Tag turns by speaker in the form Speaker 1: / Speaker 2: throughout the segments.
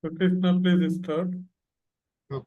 Speaker 1: So Krishna, please start.
Speaker 2: Oh.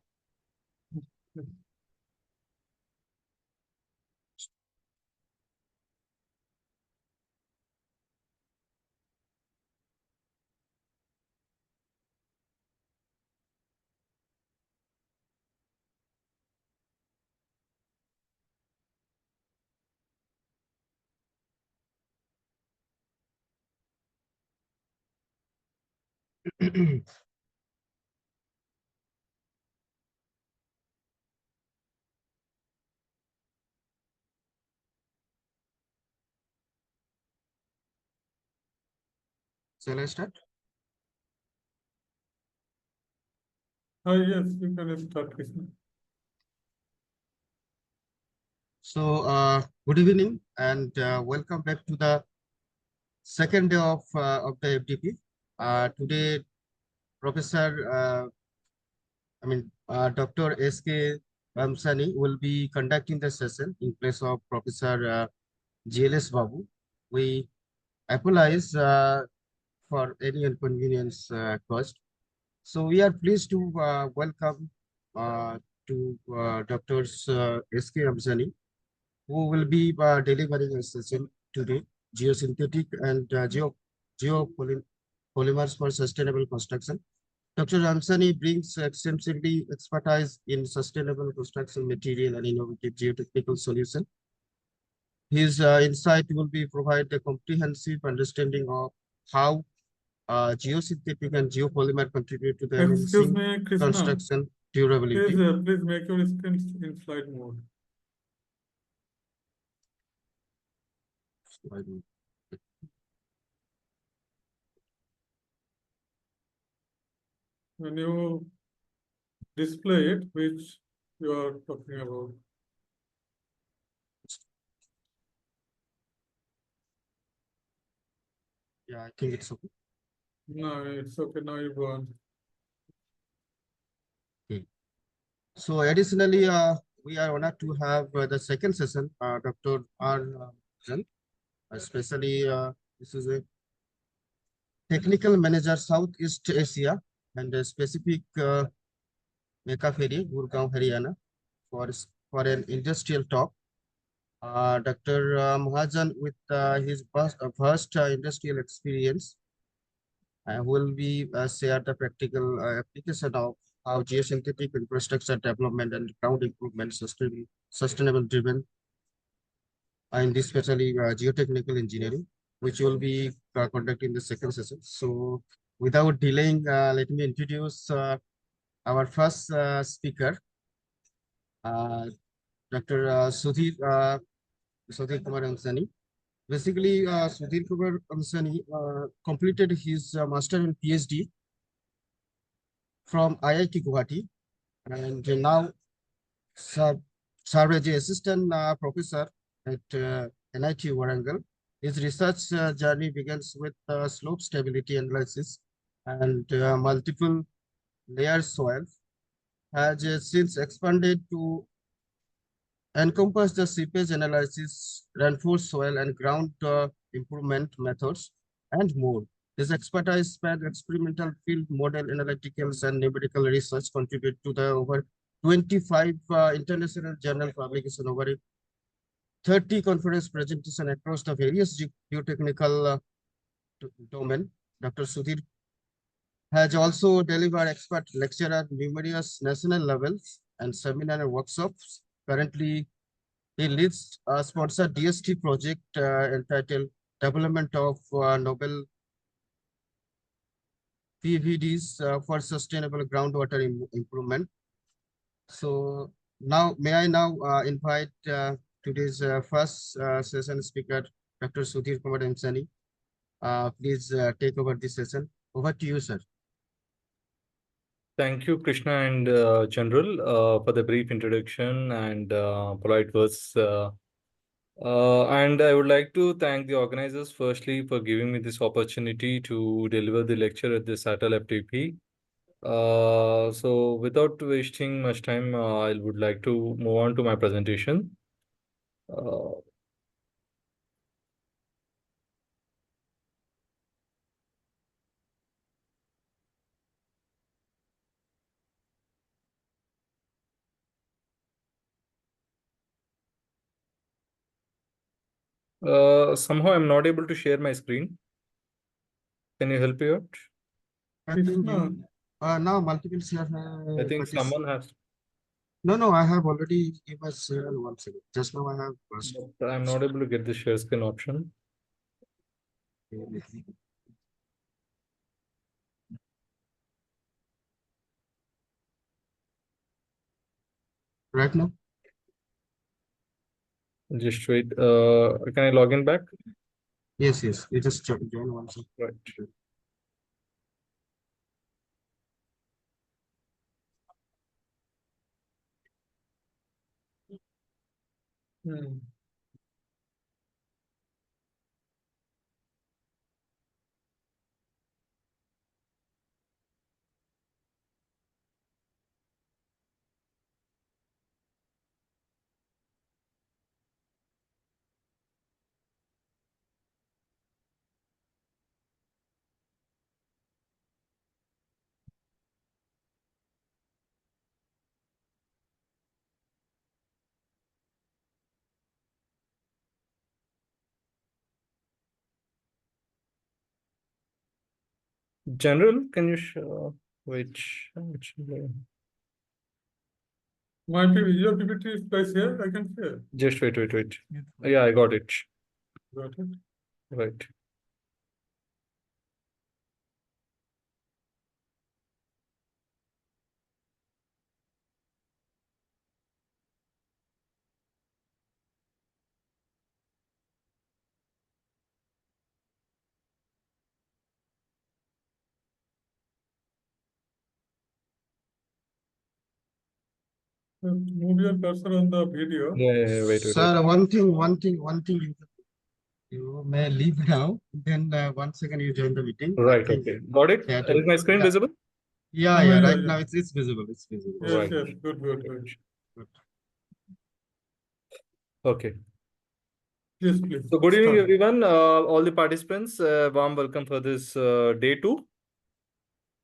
Speaker 2: Shall I start?
Speaker 1: Yes, you can start, Krishna.
Speaker 2: So, good evening and welcome back to the second day of the FDP. Today, Professor, Dr. S.K. Yamsani will be conducting the session in place of Professor GLS Babu. We apologize for any inconvenience caused. So, we are pleased to welcome to Dr. S.K. Yamsani, who will be delivering a session today, Geosynthetic and Geopolymers for Sustainable Construction. Dr. Ramsani brings extensively expertise in sustainable construction material and innovative geotechnical solution. His insight will be provide a comprehensive understanding of how geosynthetic and geopolymer contribute to the
Speaker 1: Excuse
Speaker 2: enhancing
Speaker 1: me, Krishna.
Speaker 2: construction durability.
Speaker 1: Please make your screen in slide mode. When you display it, which you are talking about.
Speaker 2: Yeah, I think it's okay.
Speaker 1: No, it's okay. Now you go on.
Speaker 2: Okay. So additionally, we are honored to have the second session, Dr. R. Jan, especially this is a technical manager Southeast Asia and a specific Mecca Ferry, Gurgaon, Haryana, for an industrial talk. Dr. Mahajan, with his vast industrial experience, will be share the practical application of how geosynthetic infrastructure development and ground improvement sustainable driven, and especially geotechnical engineering, which will be conducting the second session. So without delaying, let me introduce our first speaker, Dr. Sudhir Kumar Amsani. Basically, Sudhir Kumar Amsani completed his master and PhD from IIT Guwahati, and now served as the assistant professor at NIT Warangal. His research journey begins with slope stability analysis and multiple layer soils, has since expanded to encompass the seepage analysis, reinforced soil and ground improvement methods, and more. His expertise spans experimental field model analyticals and numerical research, contribute to the over 25 international journal publication, over 30 conference presentation across the various geotechnical domain. Dr. Sudhir has also delivered expert lecture at numerous national levels and seminar and workshops. Currently, he leads a sponsored DST project entitled Development of Novel PVDs for Sustainable Groundwater Improvement. So now, may I now invite today's first session speaker, Dr. Sudhir Kumar Msani. Please take over this session. Over to you, sir.
Speaker 3: Thank you, Krishna and General, for the brief introduction and polite words. And I would like to thank the organizers firstly for giving me this opportunity to deliver the lecture at the SATL FTP. So without wasting much time, I would like to move on to my presentation. Somehow I'm not able to share my screen. Can you help me out?
Speaker 2: I
Speaker 1: It's
Speaker 2: think
Speaker 1: not.
Speaker 2: now multiple share.
Speaker 3: I think someone has,
Speaker 2: No, I have already give us one second. Just now I have first.
Speaker 3: but I'm not able to get the share screen option.
Speaker 2: Right now?
Speaker 3: Just wait. Can I log in back?
Speaker 2: Yes. You just join one second.
Speaker 3: Right.
Speaker 1: Hmm.
Speaker 3: General, can you show which
Speaker 1: Your PPT is placed here. I can share.
Speaker 3: just wait. Yeah, I got it.
Speaker 1: Got it.
Speaker 3: Right.
Speaker 1: Move your cursor on the video.
Speaker 3: Yeah, wait.
Speaker 2: Sir, one thing you may leave now. Then 1 second you join the meeting.
Speaker 3: Right, okay. Got it?
Speaker 2: Yeah,
Speaker 3: Is my screen
Speaker 2: yeah.
Speaker 3: visible?
Speaker 2: Yeah. Right
Speaker 1: Yeah.
Speaker 2: now it's visible. It's visible.
Speaker 1: Yes,
Speaker 3: Right.
Speaker 1: yes. Good.
Speaker 2: Good.
Speaker 3: Okay.
Speaker 1: Please, please.
Speaker 3: So good evening,
Speaker 1: Start.
Speaker 3: everyone. All the participants, warm welcome for this day 2.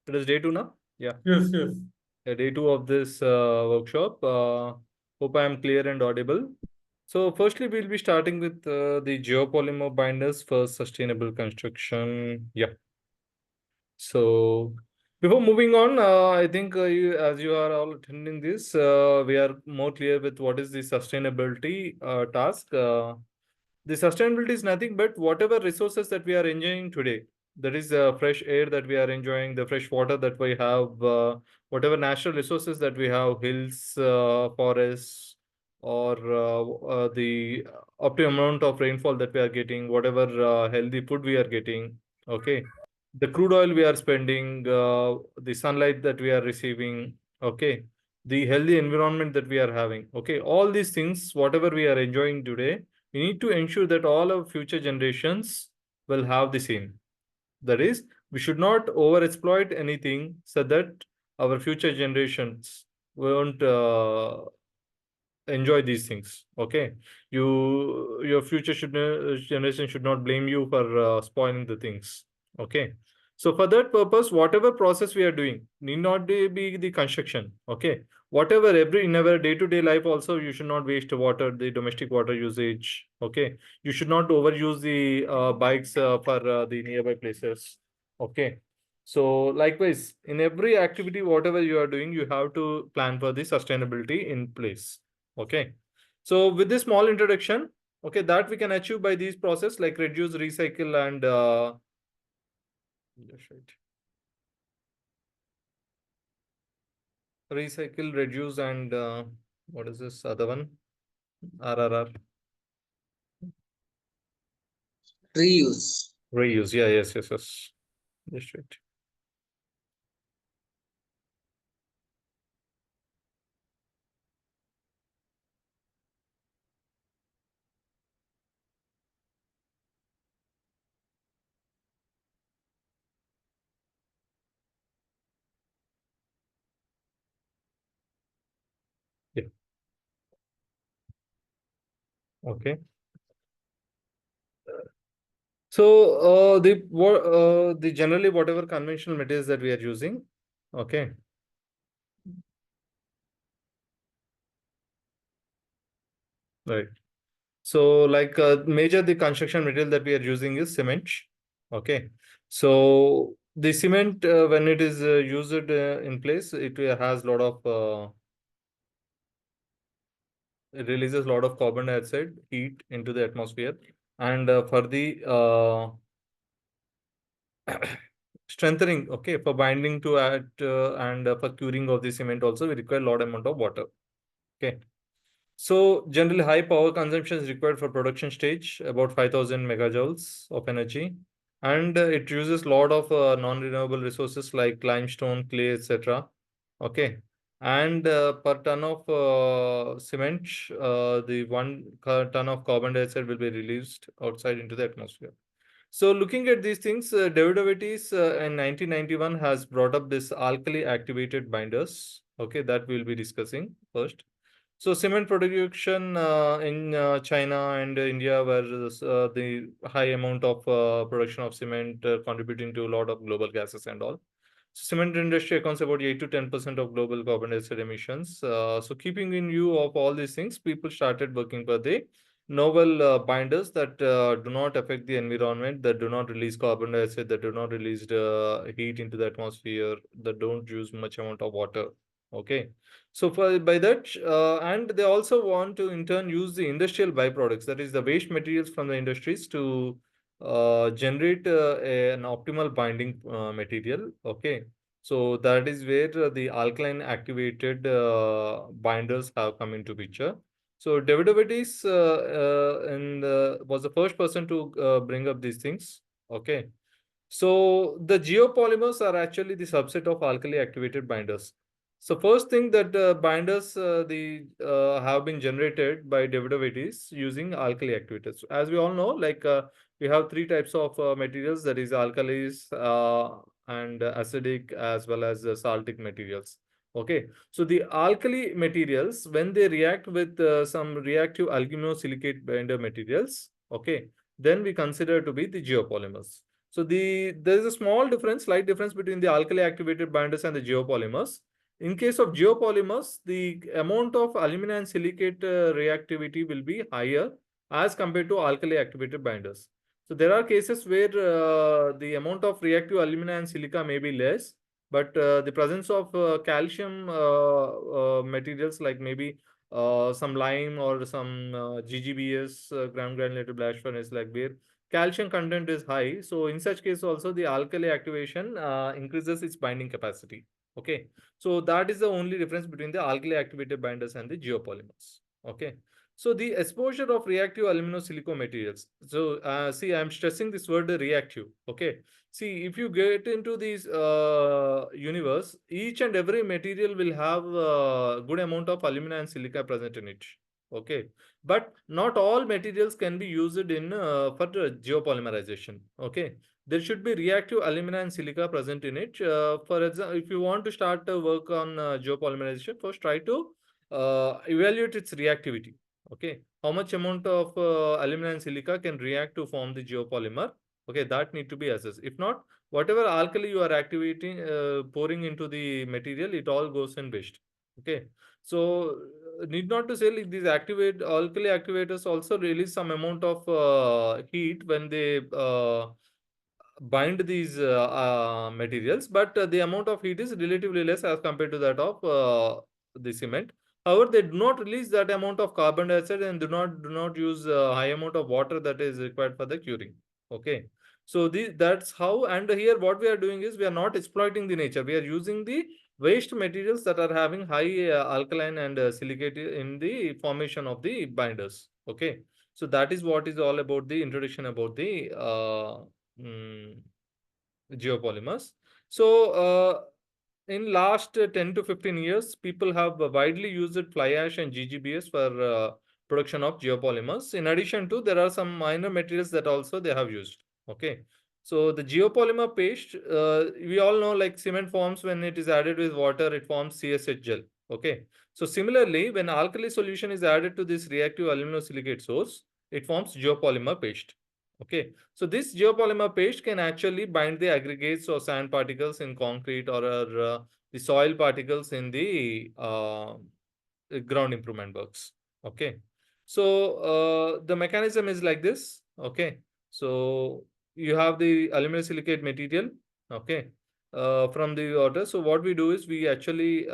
Speaker 3: It is day 2 now? Yeah.
Speaker 1: Yes.
Speaker 3: Day 2 of this workshop. Hope I am clear and audible. So firstly, we'll be starting with the geopolymer binders for sustainable construction. Yeah. So before moving on, I think as you are all attending this, we are more clear with what is the sustainability task. The sustainability is nothing but whatever resources that we are enjoying today. That is fresh air that we are enjoying, the fresh water that we have, whatever natural resources that we have, hills, forests, or the optimum amount of rainfall that we are getting, whatever healthy food we are getting. Okay, the crude oil we are spending, the sunlight that we are receiving, okay, the healthy environment that we are having, okay, all these things, whatever we are enjoying today, we need to ensure that all our future generations will have the same. That is, we should not overexploit anything so that our future generations won't enjoy these things. Okay, your future generation should not blame you for spoiling the things. Okay, so for that purpose, whatever process we are doing need not be the construction. Okay, whatever in our day-to-day life also, you should not waste water, the domestic water usage. Okay, you should not overuse the bikes for the nearby places. Okay, so likewise, in every activity, whatever you are doing, you have to plan for the sustainability in place. Okay, so with this small introduction, okay, that we can achieve by these process like reduce, recycle, and recycle, reduce, and what is this other one? RRR.
Speaker 4: Reuse.
Speaker 3: Reuse. Yeah, yes. Just right. Yeah. Okay. So the generally whatever conventional materials that we are using, okay. Right. So like major the construction material that we are using is cement. Okay. So the cement when it is used in place, it has a lot of it releases a lot of carbon dioxide heat into the atmosphere, and for the strengthening, okay, for binding to it and for curing of the cement also we require a lot amount of water. Okay. So generally high power consumption is required for production stage, about 5000 megajoules of energy. And it uses a lot of non-renewable resources like limestone, clay, etc. Okay. And per ton of cement, the 1 ton of carbon dioxide will be released outside into the atmosphere. So looking at these things, Davidovitis in 1991 has brought up this alkali activated binders. Okay, that we'll be discussing first. So cement production in China and India, where the high amount of production of cement contributing to a lot of global gases and all. So cement industry accounts about 8 to 10% of global carbon dioxide emissions. So keeping in view of all these things, people started working for the novel binders that do not affect the environment, that do not release carbon dioxide, that do not release heat into the atmosphere, that don't use much amount of water. Okay. So by that, and they also want to in turn use the industrial byproducts, that is the waste materials from the industries, to generate an optimal binding material. Okay. So that is where the alkaline activated binders have come into picture. So Davidovitis was the first person to bring up these things. Okay. So the geopolymers are actually the subset of alkali activated binders. So first thing that binders have been generated by Davidovitis using alkali activators. As we all know, like we have three types of materials, that is alkalis and acidic as well as saltic materials. Okay, so the alkali materials, when they react with some reactive aluminosilicate binder materials, okay, then we consider to be the geopolymers. So there is a small difference, slight difference between the alkali activated binders and the geopolymers. In case of geopolymers, the amount of alumina and silicate reactivity will be higher as compared to alkali activated binders. So there are cases where the amount of reactive alumina and silica may be less, but the presence of calcium materials like maybe some lime or some GGBS, ground granulated blast furnace, like where calcium content is high. So in such case also the alkali activation increases its binding capacity. Okay. So that is the only difference between the alkali activated binders and the geopolymers. Okay. So the exposure of reactive aluminosilicate materials. So see, I'm stressing this word reactive. Okay. See, if you get into this universe, each and every material will have a good amount of alumina and silica present in it. Okay. But not all materials can be used in for geopolymerization. Okay. There should be reactive alumina and silica present in it. For example, if you want to start work on geopolymerization, first try to evaluate its reactivity. Okay. How much amount of alumina and silica can react to form the geopolymer? Okay, that need to be assessed. If not, whatever alkali you are activating, pouring into the material, it all goes in waste. Okay. So need not to say like these alkali activators also release some amount of heat when they bind these materials, but the amount of heat is relatively less as compared to that of the cement. However, they do not release that amount of carbon dioxide and do not use high amount of water that is required for the curing. Okay. So that's how, and here what we are doing is we are not exploiting the nature. We are using the waste materials that are having high alkaline and silicate in the formation of the binders. Okay. So that is what is all about the introduction about the geopolymers. So in last 10 to 15 years, people have widely used fly ash and GGBS for production of geopolymers. In addition to, there are some minor materials that also they have used. Okay. So the geopolymer paste, we all know like cement forms when it is added with water, it forms CSH gel. Okay. So similarly, when alkali solution is added to this reactive aluminosilicate source, it forms geopolymer paste. Okay. So this geopolymer paste can actually bind the aggregates or sand particles in concrete or the soil particles in the ground improvement works. Okay. So the mechanism is like this. Okay. So you have the aluminum silicate material. Okay. From the water. So what we do is we actually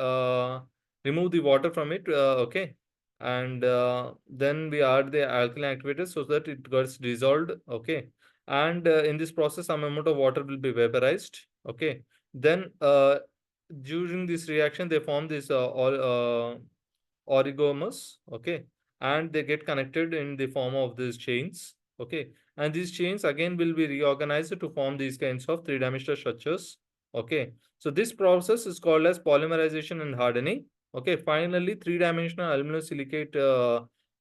Speaker 3: remove the water from it. Okay. And then we add the alkaline activator so that it gets dissolved. Okay. And in this process, some amount of water will be vaporized. Okay. Then during this reaction, they form this oligomers. Okay. And they get connected in the form of these chains. Okay. And these chains again will be reorganized to form these kinds of three-dimensional structures. Okay. So this process is called as polymerization and hardening. Okay. Finally, three-dimensional aluminum silicate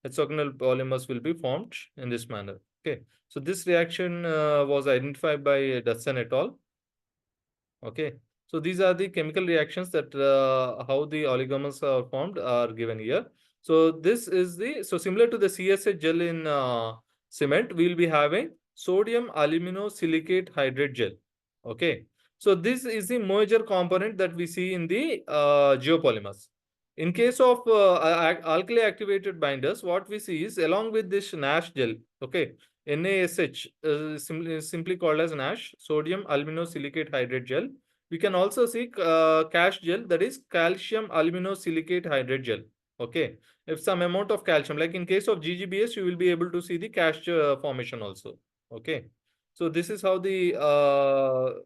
Speaker 3: hexagonal polymers will be formed in this manner. Okay. So this reaction was identified by Dustin et al. Okay. So these are the chemical reactions that how the oligomers are formed are given here. So this is so similar to the CSH gel in cement, we'll be having sodium aluminosilicate hydrate gel. Okay. So this is the major component that we see in the geopolymers. In case of alkali activated binders, what we see is along with this NaSH gel, okay, NaSH, simply called as NaSH, sodium aluminosilicate hydrate gel. We can also see cash gel, that is calcium aluminosilicate hydrate gel. Okay. If some amount of calcium, like in case of GGBS, you will be able to see the cash formation also. Okay. So this is how the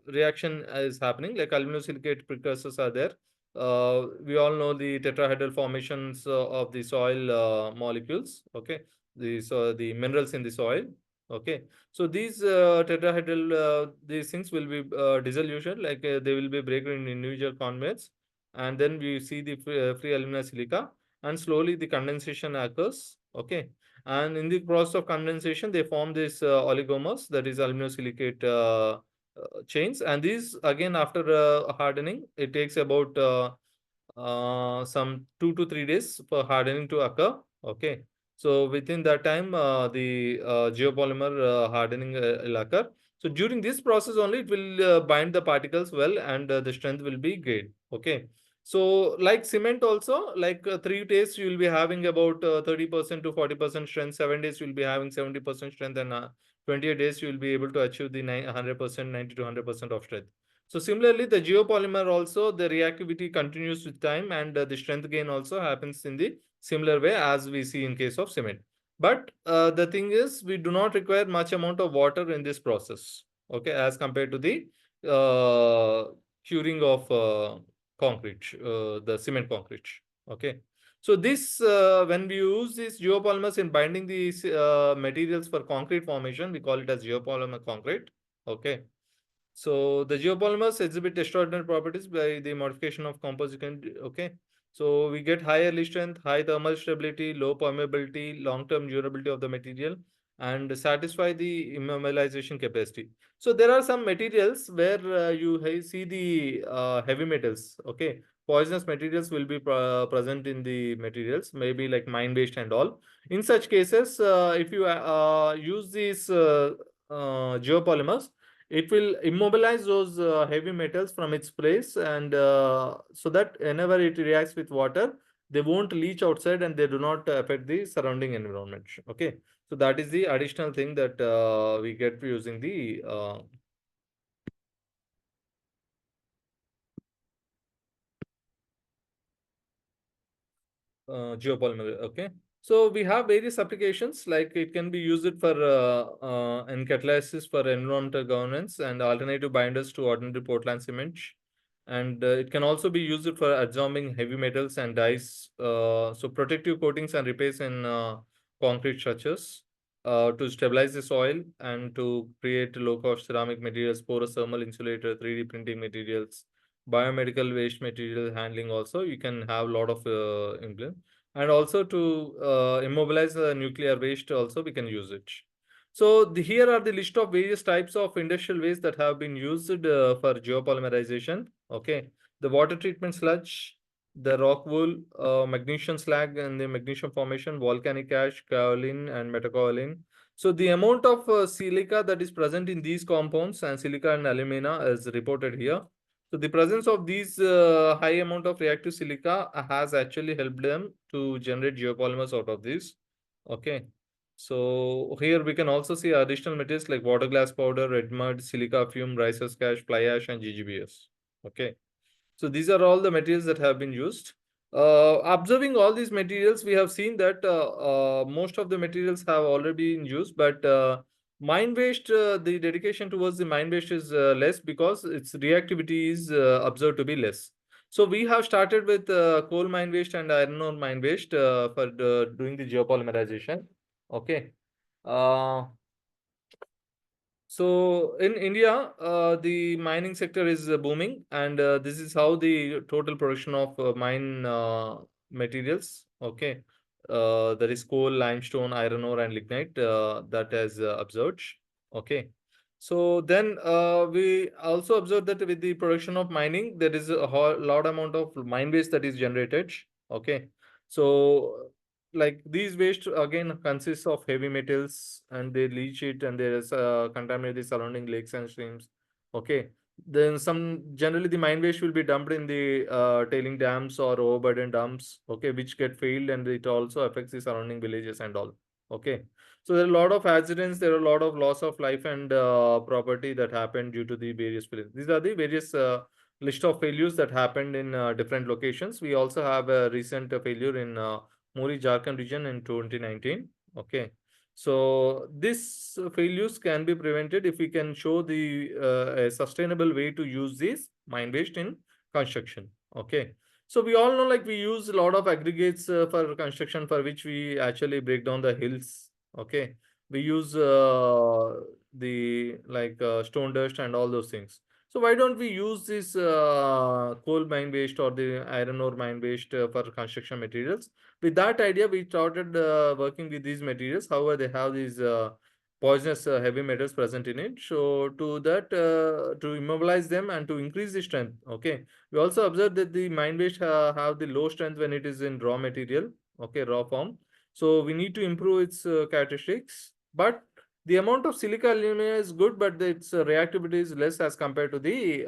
Speaker 3: reaction is happening. Like aluminosilicate precursors are there. We all know the tetrahedral formations of the soil molecules. Okay. The minerals in the soil. Okay. So these tetrahedral, these things will be dissolution, like they will be break in individual conglomerates. And then we see the free alumina silica, and slowly the condensation occurs. Okay. And in the process of condensation, they form this oligomers, that is aluminosilicate chains. And these again, after hardening, it takes about some 2 to 3 days for hardening to occur. Okay. So within that time, the geopolymer hardening will occur. So during this process only, it will bind the particles well, and the strength will be great. Okay. So like cement also, like 3 days, you will be having about 30% to 40% strength. 7 days, you will be having 70% strength, and 28 days, you will be able to achieve the 100%, 90 to 100% of strength. So similarly, the geopolymer also, the reactivity continues with time, and the strength gain also happens in the similar way as we see in case of cement. But the thing is, we do not require much amount of water in this process, okay, as compared to the curing of concrete, the cement concrete. Okay. So this, when we use these geopolymers in binding these materials for concrete formation, we call it as geopolymer concrete. Okay. So the geopolymers exhibit extraordinary properties by the modification of composite. Okay. So we get high early strength, high thermal stability, low permeability, long-term durability of the material, and satisfy the immobilization capacity. So there are some materials where you see the heavy metals. Okay. Poisonous materials will be present in the materials, maybe like mine-based and all. In such cases, if you use these geopolymers, it will immobilize those heavy metals from its place, and so that whenever it reacts with water, they won't leach outside and they do not affect the surrounding environment. Okay. So that is the additional thing that we get using the geopolymer. Okay. So we have various applications, like it can be used for in catalysis for environmental governance and alternative binders to ordinary Portland cement. And it can also be used for absorbing heavy metals and dyes. So protective coatings and repairs in concrete structures to stabilize the soil and to create low-cost ceramic materials, porous thermal insulator, 3D printing materials, biomedical waste material handling. Also, you can have a lot of implement, and also to immobilize the nuclear waste. Also, we can use it. So here are the list of various types of industrial waste that have been used for geopolymerization. Okay, the water treatment sludge, the rock wool, magnesium slag and the magnesium formation, volcanic ash, kaolin and metakaolin. So the amount of silica that is present in these compounds and silica and alumina is reported here. So the presence of these high amount of reactive silica has actually helped them to generate geopolymers out of this. Okay. So here we can also see additional materials like water glass powder, red mud, silica fume, rice ash, fly ash, and GGBS. Okay. So these are all the materials that have been used. Observing all these materials, we have seen that most of the materials have already been used, but mine waste, the dedication towards the mine waste is less because its reactivity is observed to be less. So we have started with coal mine waste and iron ore mine waste for doing the geopolymerization. Okay. Uh, so in India, the mining sector is booming, and this is how the total production of mine materials, okay, that is coal, limestone, iron ore, and lignite, that has observed. Okay. So then we also observe that with the production of mining, there is a lot amount of mine waste that is generated. Okay. So like these waste again consists of heavy metals and they leach it and there is contaminate the surrounding lakes and streams. Okay. Then some generally the mine waste will be dumped in the tailing dams or overburden dumps, okay, which get failed and it also affects the surrounding villages and all. Okay. So there are a lot of accidents, there are a lot of loss of life and property that happened due to the various failures. These are the various list of failures that happened in different locations. We also have a recent failure in Muri Jharkhand region in 2019. Okay. So this failures can be prevented if we can show the a sustainable way to use this mine waste in construction. Okay. So we all know like we use a lot of aggregates for construction for which we actually break down the hills. Okay. We use the like stone dust and all those things. So why don't we use this coal mine waste or the iron ore mine waste for construction materials? With that idea, we started working with these materials. However, they have these poisonous heavy metals present in it. So to that, to immobilize them and to increase the strength. Okay. We also observed that the mine waste have the low strength when it is in raw material. Okay, raw form. So we need to improve its characteristics. But the amount of silica alumina is good, but its reactivity is less as compared to the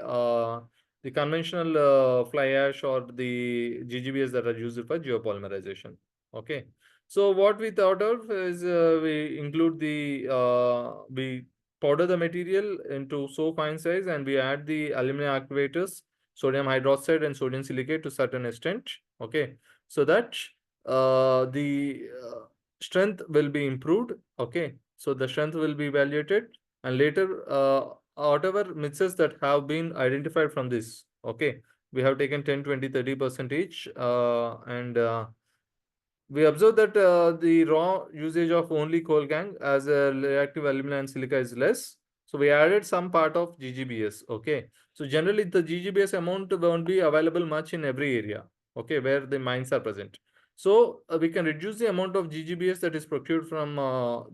Speaker 3: conventional fly ash or the GGBs that are used for geopolymerization. Okay. So what we thought of is we include we powder the material into so fine size and we add the alumina activators, sodium hydroxide and sodium silicate to certain extent. Okay. So that the strength will be improved. Okay. So the strength will be evaluated and later whatever mixes that have been identified from this. Okay. We have taken 10, 20, 30% each and we observe that the raw usage of only coal gang as a reactive alumina and silica is less. So we added some part of GGBS. Okay. So generally the GGBS amount won't be available much in every area. Okay. Where the mines are present. So we can reduce the amount of GGBS that is procured from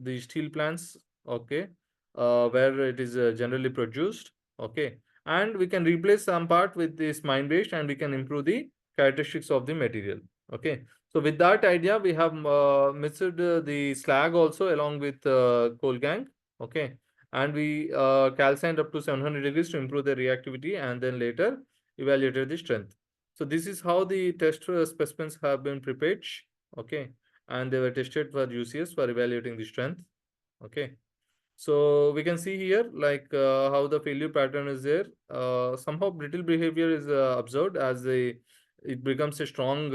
Speaker 3: the steel plants. Okay. Where it is generally produced. Okay. And we can replace some part with this mine waste and we can improve the characteristics of the material. Okay. So with that idea, we have mixed the slag also along with coal gang. Okay. And we calcined up to 700 degrees to improve the reactivity and then later evaluated the strength. So this is how the test specimens have been prepared. Okay. And they were tested for UCS for evaluating the strength. Okay. So we can see here like how the failure pattern is there. Somehow brittle behavior is observed as it becomes a strong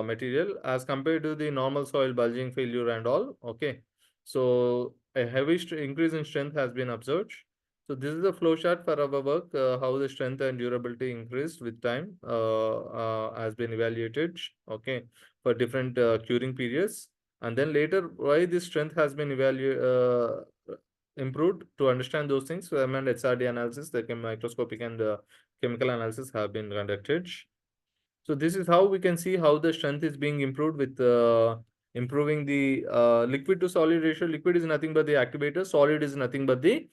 Speaker 3: material as compared to the normal soil bulging failure and all. Okay. So a heavy increase in strength has been observed. So this is the flow chart for our work, how the strength and durability increased with time has been evaluated. Okay. For different curing periods. And then later, why this strength has been improved to understand those things. So, and HRD analysis, the microscopic and chemical analysis have been conducted. So this is how we can see how the strength is being improved with improving the liquid to solid ratio. Liquid is nothing but the activator. Solid is nothing but the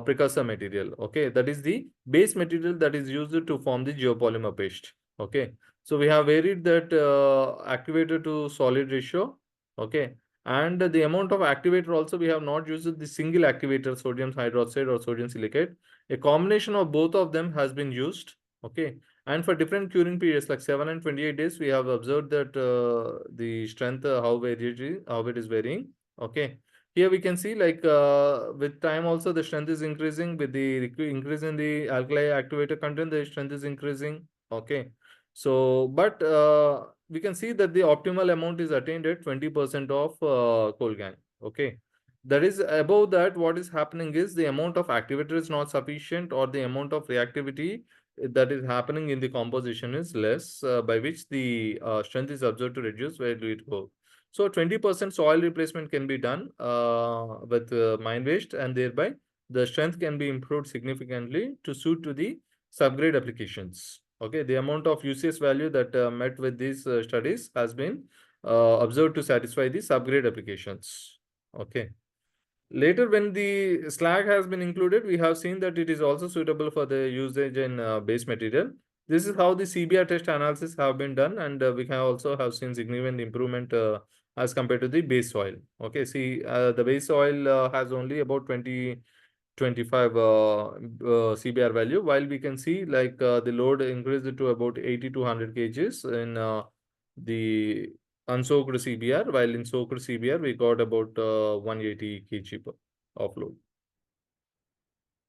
Speaker 3: precursor material. Okay, that is the base material that is used to form the geopolymer paste. Okay, so we have varied that activator to solid ratio. Okay, and the amount of activator also we have not used the single activator, sodium hydroxide or sodium silicate. A combination of both of them has been used. Okay, And for different curing periods like 7 and 28 days, we have observed that the strength, how it is varying. Okay. Here we can see like with time also the strength is increasing. With the increase in the alkali activator content, the strength is increasing. Okay. So, but we can see that the optimal amount is attained at 20% of coal gang. Okay. That is above that, what is happening is the amount of activator is not sufficient, or the amount of reactivity that is happening in the composition is less, by which the strength is observed to reduce. Where do it go? So 20% soil replacement can be done with mine waste, and thereby the strength can be improved significantly to suit to the subgrade applications. Okay, the amount of UCS value that met with these studies has been observed to satisfy the subgrade applications. Okay. Later, when the slag has been included, we have seen that it is also suitable for the usage in base material. This is how the CBR test analysis have been done, and we can also have seen significant improvement as compared to the base soil. Okay, see, the base soil has only about 25 CBR value, while we can see like the load increased to about 80 to 100 kgs in the unsoaked CBR, while in soaked CBR we got about 180 kg of load.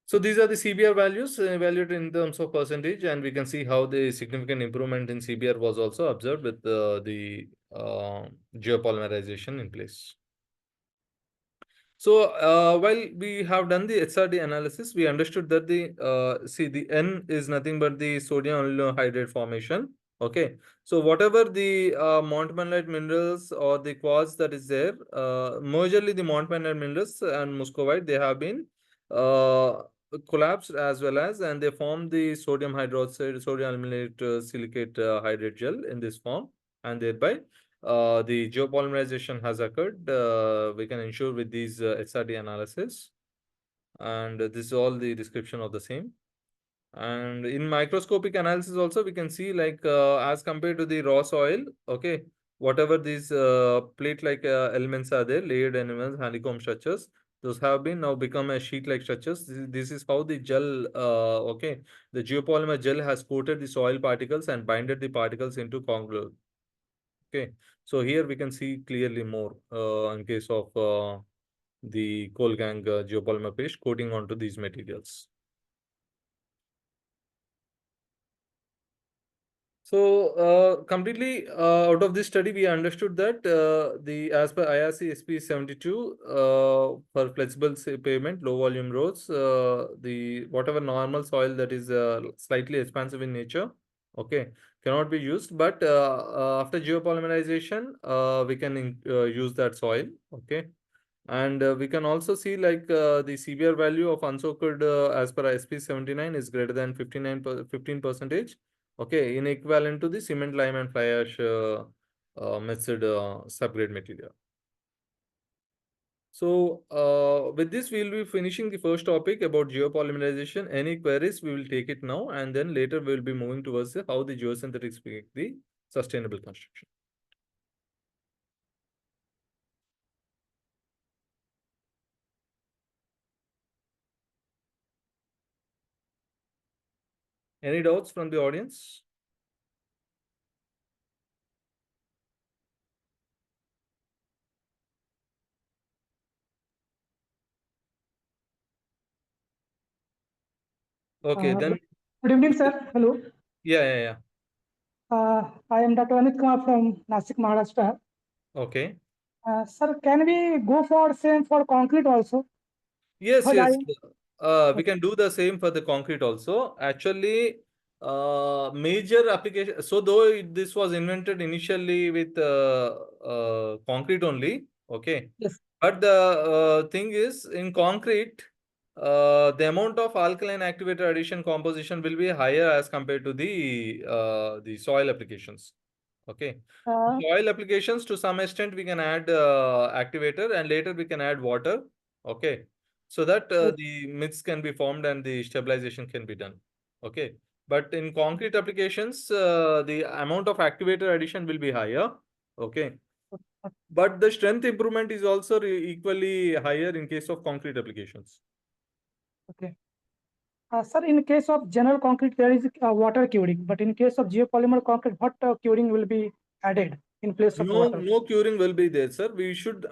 Speaker 3: So these are the CBR values evaluated in terms of percentage, and we can see how the significant improvement in CBR was also observed with the geopolymerization in place. So while we have done the HRD analysis, we understood that the N is nothing but the sodium aluminum hydride formation. Okay, so whatever the montmorillonite minerals or the quartz that is there, majorly the montmorillonite minerals and muscovite, they have been collapsed as well as, and they form the sodium hydroxide, sodium aluminate silicate hydrate gel in this form, and thereby the geopolymerization has occurred. We can ensure with these HRD analysis, and this is all the description of the same. And in microscopic analysis also, we can see like as compared to the raw soil, okay, whatever these plate-like elements are there, layered elements, honeycomb structures, those have been now become a sheet-like structures. This is how the gel, okay, the geopolymer gel has coated the soil particles and binded the particles into congruent. Okay, so here we can see clearly more in case of the coal gang geopolymer paste coating onto these materials. So completely out of this study, we understood that the as per IRC SP 72 for flexible pavement, low volume roads, the whatever normal soil that is slightly expansive in nature, okay, cannot be used. But after geopolymerization, we can use that soil, okay. And we can also see like the CBR value of unsoaked as per SP 79 is greater than 15%. Okay, in equivalent to the cement, lime, and fly ash mixed subgrade material. So with this, we will be finishing the first topic about geopolymerization. Any queries, we will take it now, and then later we will be moving towards how the geosynthetics make the sustainable construction. Any doubts from the audience? Okay, then.
Speaker 5: Good evening, sir. Hello.
Speaker 3: Yeah.
Speaker 5: I am Dr. Amit Kumar from Nasik, Maharashtra.
Speaker 3: Okay.
Speaker 5: Sir, can we go for same for concrete also?
Speaker 3: Yes.
Speaker 5: Because
Speaker 3: We can do the same for the concrete also. Actually, major application. So though this was invented initially with concrete only, okay.
Speaker 5: Yes.
Speaker 3: But the thing is, in concrete, the amount of alkaline activator addition composition will be higher as compared to the soil applications. Okay. Soil applications, to some extent, we can add activator, and later we can add water. Okay. So that the mix can be formed and the stabilization can be done. Okay. But in concrete applications, the amount of activator addition will be higher. Okay. But the strength improvement is also equally higher in case of concrete applications.
Speaker 5: Okay. Sir, in case of general concrete, there is water curing, but in case of geopolymer concrete, what curing will be added in place of water?
Speaker 3: No curing will be there, sir. We should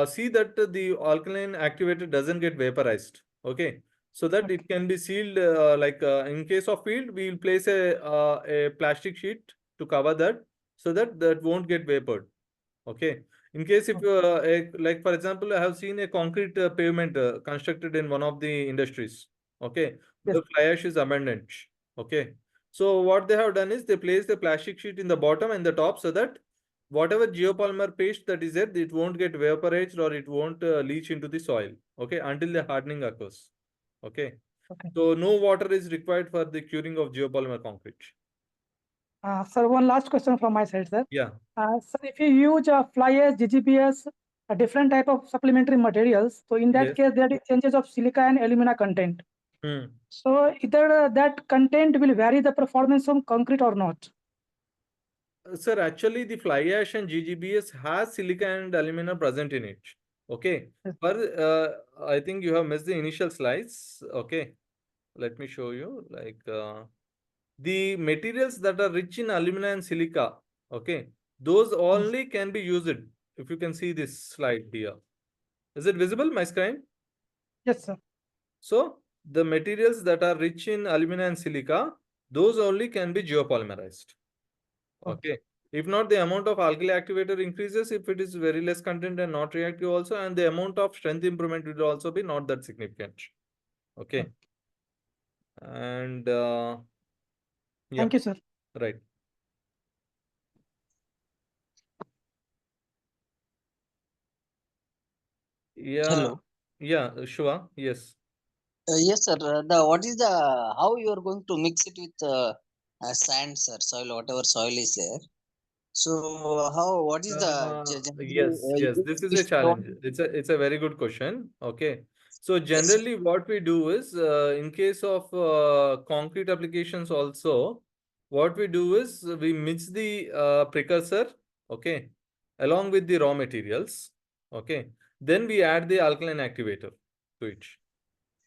Speaker 3: see that the alkaline activator doesn't get vaporized. Okay. So that it can be sealed, in case of field, we will place a plastic sheet to cover that so that that won't get vapored. Okay. In case if like for example, I have seen a concrete pavement constructed in one of the industries. Okay.
Speaker 5: Yes.
Speaker 3: The fly ash is abundant. Okay. So what they have done is they place the plastic sheet in the bottom and the top so that whatever geopolymer paste that is there, it won't get vaporized or it won't leach into the soil. Okay. Until the hardening occurs. Okay.
Speaker 5: Okay.
Speaker 3: So no water is required for the curing of geopolymer concrete.
Speaker 5: Sir, one last question from my side, sir.
Speaker 3: Yeah.
Speaker 5: Sir, if you use fly ash, GGBS, a different type of supplementary materials, so in that
Speaker 3: Yes.
Speaker 5: case, there is changes of silica and alumina content.
Speaker 3: Hmm.
Speaker 5: So either that content will vary the performance of concrete or not.
Speaker 3: Sir, actually, the fly ash and GGBS has silica and alumina present in it. Okay.
Speaker 5: Yes.
Speaker 3: But I think you have missed the initial slides. Okay. Let me show you. The materials that are rich in alumina and silica. Okay. Those only can be used. If you can see this slide here. Is it visible, my screen?
Speaker 5: Yes, sir.
Speaker 3: So the materials that are rich in alumina and silica, those only can be geopolymerized. Okay. If not, the amount of alkali activator increases if it is very less content and not reactive also, and the amount of strength improvement will also be not that significant. Okay. And yeah,
Speaker 5: Thank you, sir.
Speaker 3: right. Yeah.
Speaker 4: Hello.
Speaker 3: Yeah, Shiva. Yes.
Speaker 4: Yes, sir. The what is the how you are going to mix it with sand, sir? Soil, whatever soil is there. So how? What is the generally
Speaker 3: Yes. This is a challenge. It's a very good question. Okay. So
Speaker 4: yes,
Speaker 3: generally, what we do is, in case of concrete applications also, what we do is we mix the precursor, okay, along with the raw materials, okay. Then we add the alkaline activator to it,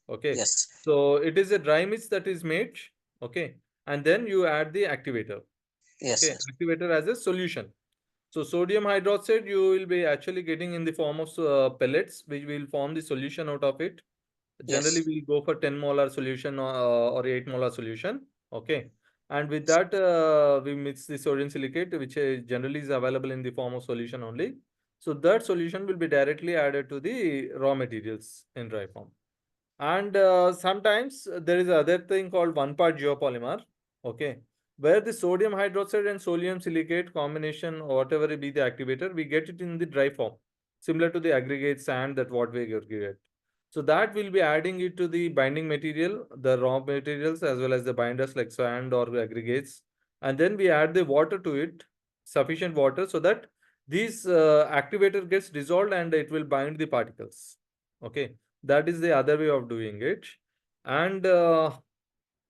Speaker 3: okay.
Speaker 4: yes,
Speaker 3: So it is a dry mix that is made, okay, and then you add the activator,
Speaker 4: yes,
Speaker 3: okay,
Speaker 4: sir.
Speaker 3: activator as a solution. So sodium hydroxide you will be actually getting in the form of pellets, which will form the solution out of it. Generally,
Speaker 4: Yes,
Speaker 3: we go for 10 molar solution or 8 molar solution. Okay. And with that, we mix the sodium silicate, which generally is available in the form of solution only. So that solution will be directly added to the raw materials in dry form. And sometimes there is other thing called one part geopolymer. Okay, where the sodium hydroxide and sodium silicate combination, or whatever it be the activator, we get it in the dry form, similar to the aggregate sand that what we get. So that will be adding it to the binding material, the raw materials, as well as the binders like sand or aggregates. And then we add the water to it, sufficient water, so that this activator gets dissolved and it will bind the particles. Okay, that is the other way of doing it. And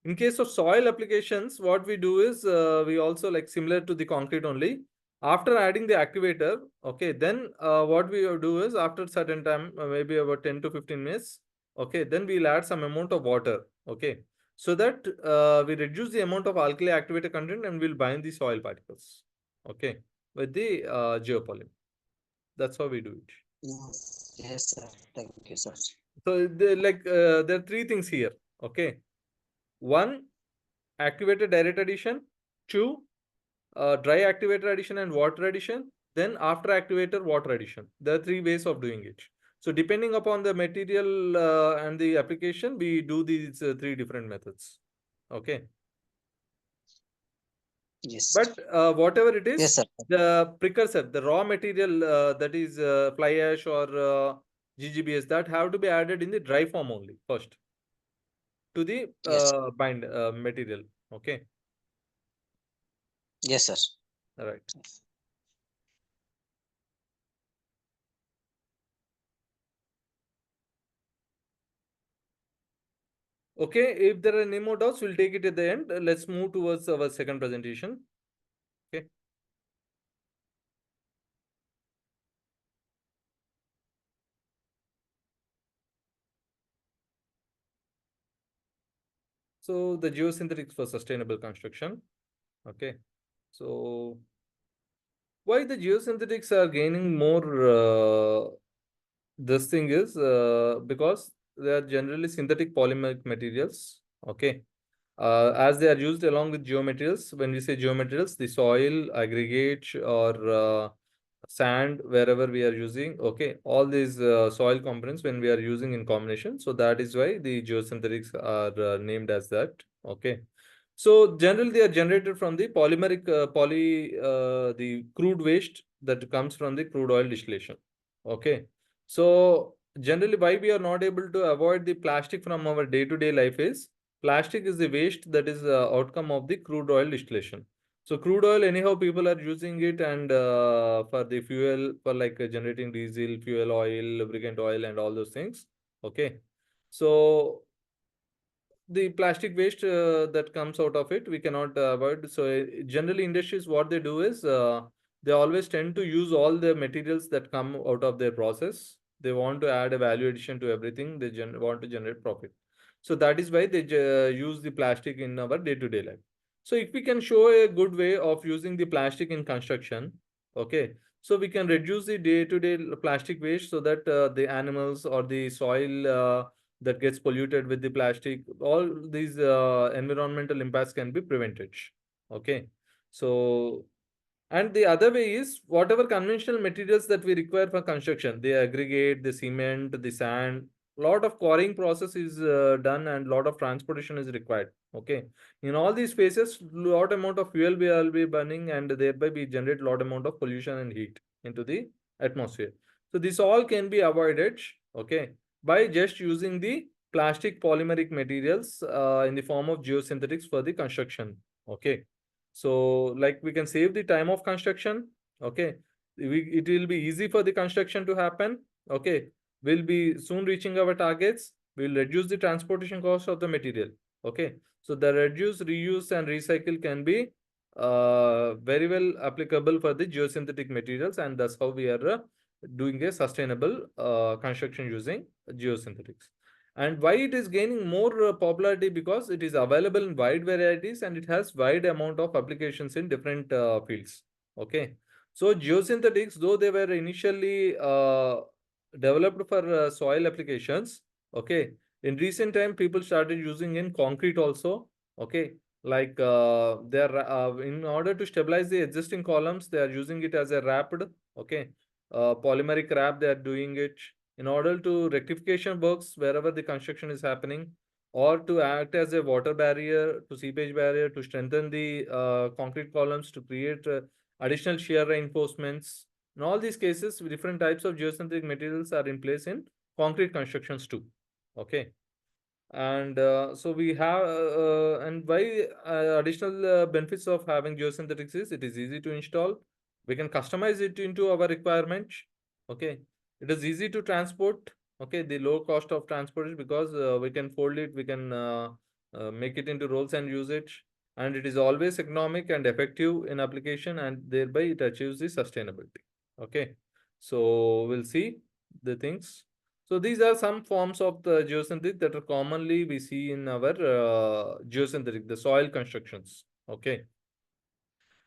Speaker 3: in case of soil applications, what we do is we also like similar to the concrete only. After adding the activator, okay, then what we do is after certain time, maybe about 10 to 15 minutes, okay, then we'll add some amount of water, okay, so that we reduce the amount of alkali activator content and we'll bind the soil particles, okay, with the geopolymer. That's how we do it.
Speaker 4: yes, yes, sir. Thank you, sir.
Speaker 3: So there are three things here, okay. One, activator direct addition. Two, dry activator addition and water addition. Then after activator, water addition. There are three ways of doing it. So depending upon the material and the application, we do these three different methods. Okay.
Speaker 4: Yes,
Speaker 3: But whatever it
Speaker 4: yes,
Speaker 3: is,
Speaker 4: sir.
Speaker 3: the precursor, the raw material that is fly ash or GGBS, that have to be added in the dry form only first to the
Speaker 4: Yes,
Speaker 3: bind material. Okay.
Speaker 4: yes, sir.
Speaker 3: All right. Okay, if there are any more doubts, we'll take it at the end. Let's move towards our second presentation. Okay. So the geosynthetics for sustainable construction. Okay. So why the geosynthetics are gaining more this thing is because they are generally synthetic polymeric materials. Okay. As they are used along with geomaterials. When we say geomaterials, the soil, aggregate, or sand, wherever we are using, okay, all these soil components when we are using in combination. So that is why the geosynthetics are named as that. Okay. So generally they are generated from the the crude waste that comes from the crude oil distillation. Okay. So generally why we are not able to avoid the plastic from our day-to-day life is plastic is the waste that is outcome of the crude oil distillation. So crude oil, anyhow, people are using it and for the fuel, for like generating diesel, fuel oil, lubricant oil, and all those things. Okay. So the plastic waste that comes out of it, we cannot avoid. So generally industries, what they do is they always tend to use all the materials that come out of their process. They want to add a value addition to everything. They want to generate profit. So that is why they use the plastic in our day-to-day life. So if we can show a good way of using the plastic in construction, okay, so we can reduce the day-to-day plastic waste so that the animals or the soil that gets polluted with the plastic, all these environmental impacts can be prevented. Okay. So, and the other way is whatever conventional materials that we require for construction, the aggregate, the cement, the sand, lot of quarrying process is done and lot of transportation is required. Okay. In all these phases, lot amount of fuel will be burning and thereby we generate lot amount of pollution and heat into the atmosphere. So this all can be avoided. Okay, by just using the plastic polymeric materials in the form of geosynthetics for the construction. Okay. So like we can save the time of construction. Okay. It will be easy for the construction to happen. Okay. We'll be soon reaching our targets. We'll reduce the transportation cost of the material. Okay. So the reduce, reuse, and recycle can be very well applicable for the geosynthetic materials, and that's how we are doing a sustainable construction using geosynthetics. And why it is gaining more popularity? Because it is available in wide varieties and it has wide amount of applications in different fields. Okay. So geosynthetics, though they were initially developed for soil applications, okay, in recent time people started using in concrete also. Okay. Like they are in order to stabilize the existing columns, they are using it as a wrapped, okay, polymeric wrap. They are doing it in order to rectification works wherever the construction is happening, or to act as a water barrier, to seepage barrier, to strengthen the concrete columns, to create additional shear reinforcements. In all these cases, different types of geosynthetic materials are in place in concrete constructions too. Okay. And so we have, and why additional benefits of having geosynthetics is it is easy to install. We can customize it into our requirement. Okay. It is easy to transport. Okay. The low cost of transport is because we can fold it, we can make it into rolls and use it. And it is always economic and effective in application, and thereby it achieves the sustainability. Okay. So we'll see the things. So these are some forms of the geosynthetic that are commonly we see in our geosynthetic, the soil constructions. Okay.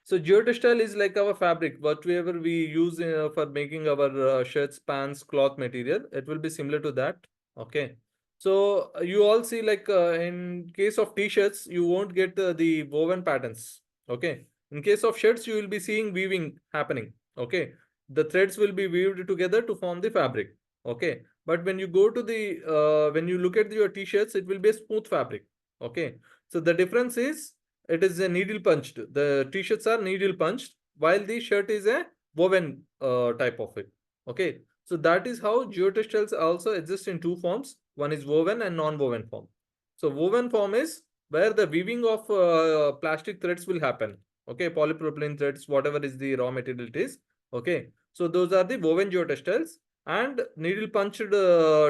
Speaker 3: So geotextile is like our fabric, whatever we use for making our shirts, pants, cloth material. It will be similar to that. Okay. So you all see like in case of t-shirts, you won't get the woven patterns. Okay. In case of shirts, you will be seeing weaving happening. Okay. The threads will be weaved together to form the fabric. Okay. But when you go to the, when you look at your t-shirts, it will be a smooth fabric. Okay. So the difference is it is a needle punched. The t-shirts are needle punched, while the shirt is a woven type of it. Okay. So that is how geotextiles also exist in two forms. One is woven and non-woven form. So woven form is where the weaving of plastic threads will happen. Okay. Polypropylene threads, whatever is the raw material it is. Okay. So those are the woven geotextiles and needle punched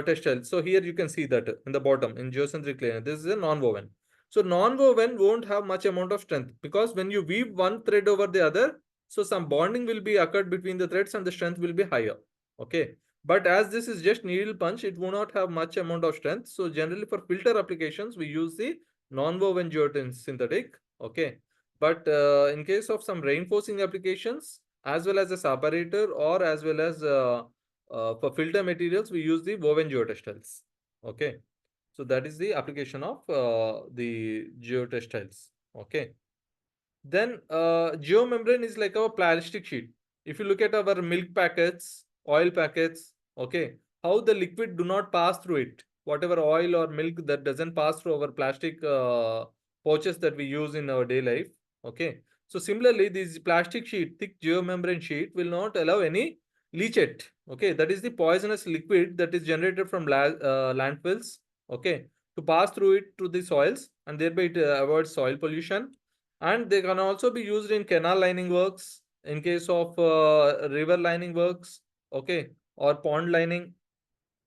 Speaker 3: textiles. So here you can see that in the bottom in geosynthetic layer. This is a non-woven. So non-woven won't have much amount of strength because when you weave one thread over the other, so some bonding will be occurred between the threads and the strength will be higher. Okay. But as this is just needle punch, it will not have much amount of strength. So generally for filter applications, we use the non-woven geosynthetic. Okay. But in case of some reinforcing applications, as well as a separator or as well as for filter materials, we use the woven geotextiles. Okay. So that is the application of the geotextiles. Okay. Then geomembrane is like our plastic sheet. If you look at our milk packets, oil packets, okay, how the liquid do not pass through it. Whatever oil or milk that doesn't pass through our plastic pouches that we use in our day life. Okay. So similarly, this plastic sheet, thick geomembrane sheet, will not allow any leachate. Okay, that is the poisonous liquid that is generated from landfills. Okay, to pass through it to the soils, and thereby it avoids soil pollution. And they can also be used in canal lining works, in case of river lining works, okay, or pond lining,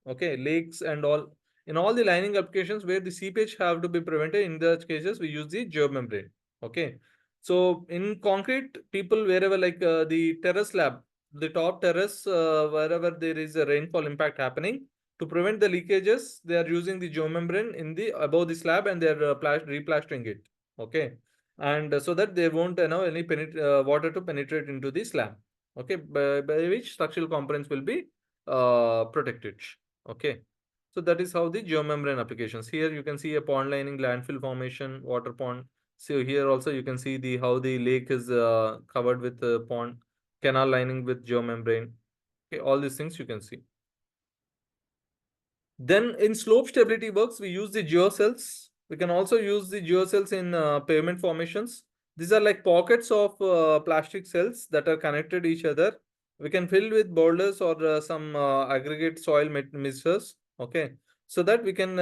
Speaker 3: okay, lakes and all. In all the lining applications where the seepage have to be prevented, in those cases we use the geomembrane. Okay, so in concrete, people wherever like the terrace slab, the top terrace, wherever there is a rainfall impact happening, to prevent the leakages, they are using the geomembrane in the above the slab, and they are replastering it. Okay, and so that there won't any water to penetrate into the slab. Okay, by which structural components will be protected. Okay, so that is how the geomembrane applications. Here you can see a pond lining, landfill formation, water pond. So here also you can see the how the lake is covered with pond, canal lining with geomembrane. Okay, all these things you can see. Then in slope stability works, we use the geocells. We can also use the geocells in pavement formations. These are like pockets of plastic cells that are connected each other. We can fill with boulders or some aggregate soil mixtures. Okay, so that we can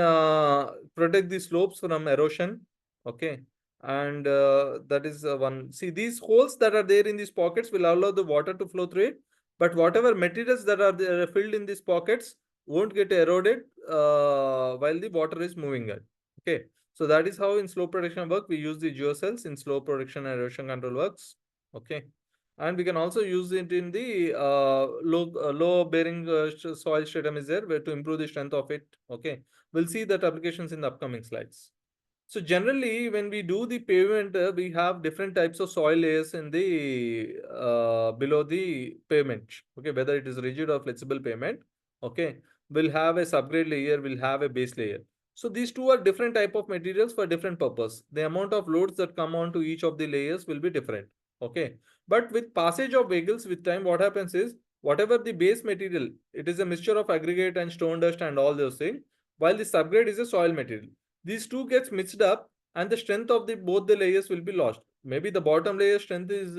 Speaker 3: protect the slopes from erosion. Okay, and that is one. See, these holes that are there in these pockets will allow the water to flow through it. But whatever materials that are there filled in these pockets won't get eroded while the water is moving it. Okay, so that is how in slope protection work we use the geocells in slope protection and erosion control works. Okay, and we can also use it in the low bearing soil stratum is there where to improve the strength of it. Okay, we'll see that applications in the upcoming slides. So generally, when we do the pavement, we have different types of soil layers in the below the pavement. Okay, whether it is rigid or flexible pavement. Okay, we'll have a subgrade layer, we'll have a base layer. So these two are different type of materials for different purpose. The amount of loads that come onto each of the layers will be different. Okay, but with passage of vehicles with time, what happens is whatever the base material, it is a mixture of aggregate and stone dust and all those things, while the subgrade is a soil material. These two gets mixed up, and the strength of the both the layers will be lost. Maybe the bottom layer strength is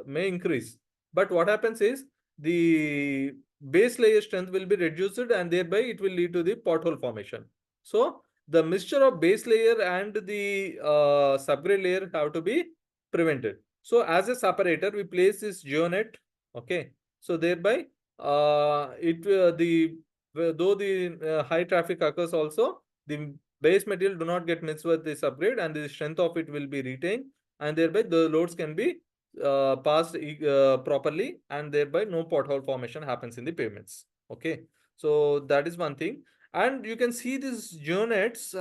Speaker 3: may increase, but what happens is the base layer strength will be reduced, and thereby it will lead to the pothole formation. So the mixture of base layer and the subgrade layer have to be prevented. So as a separator, we place this geonet. Okay, so thereby though the high traffic occurs also, the base material do not get mixed with the subgrade, and the strength of it will be retained, and thereby the loads can be passed properly, and thereby no pothole formation happens in the pavements. Okay, so that is one thing. And you can see these geonets,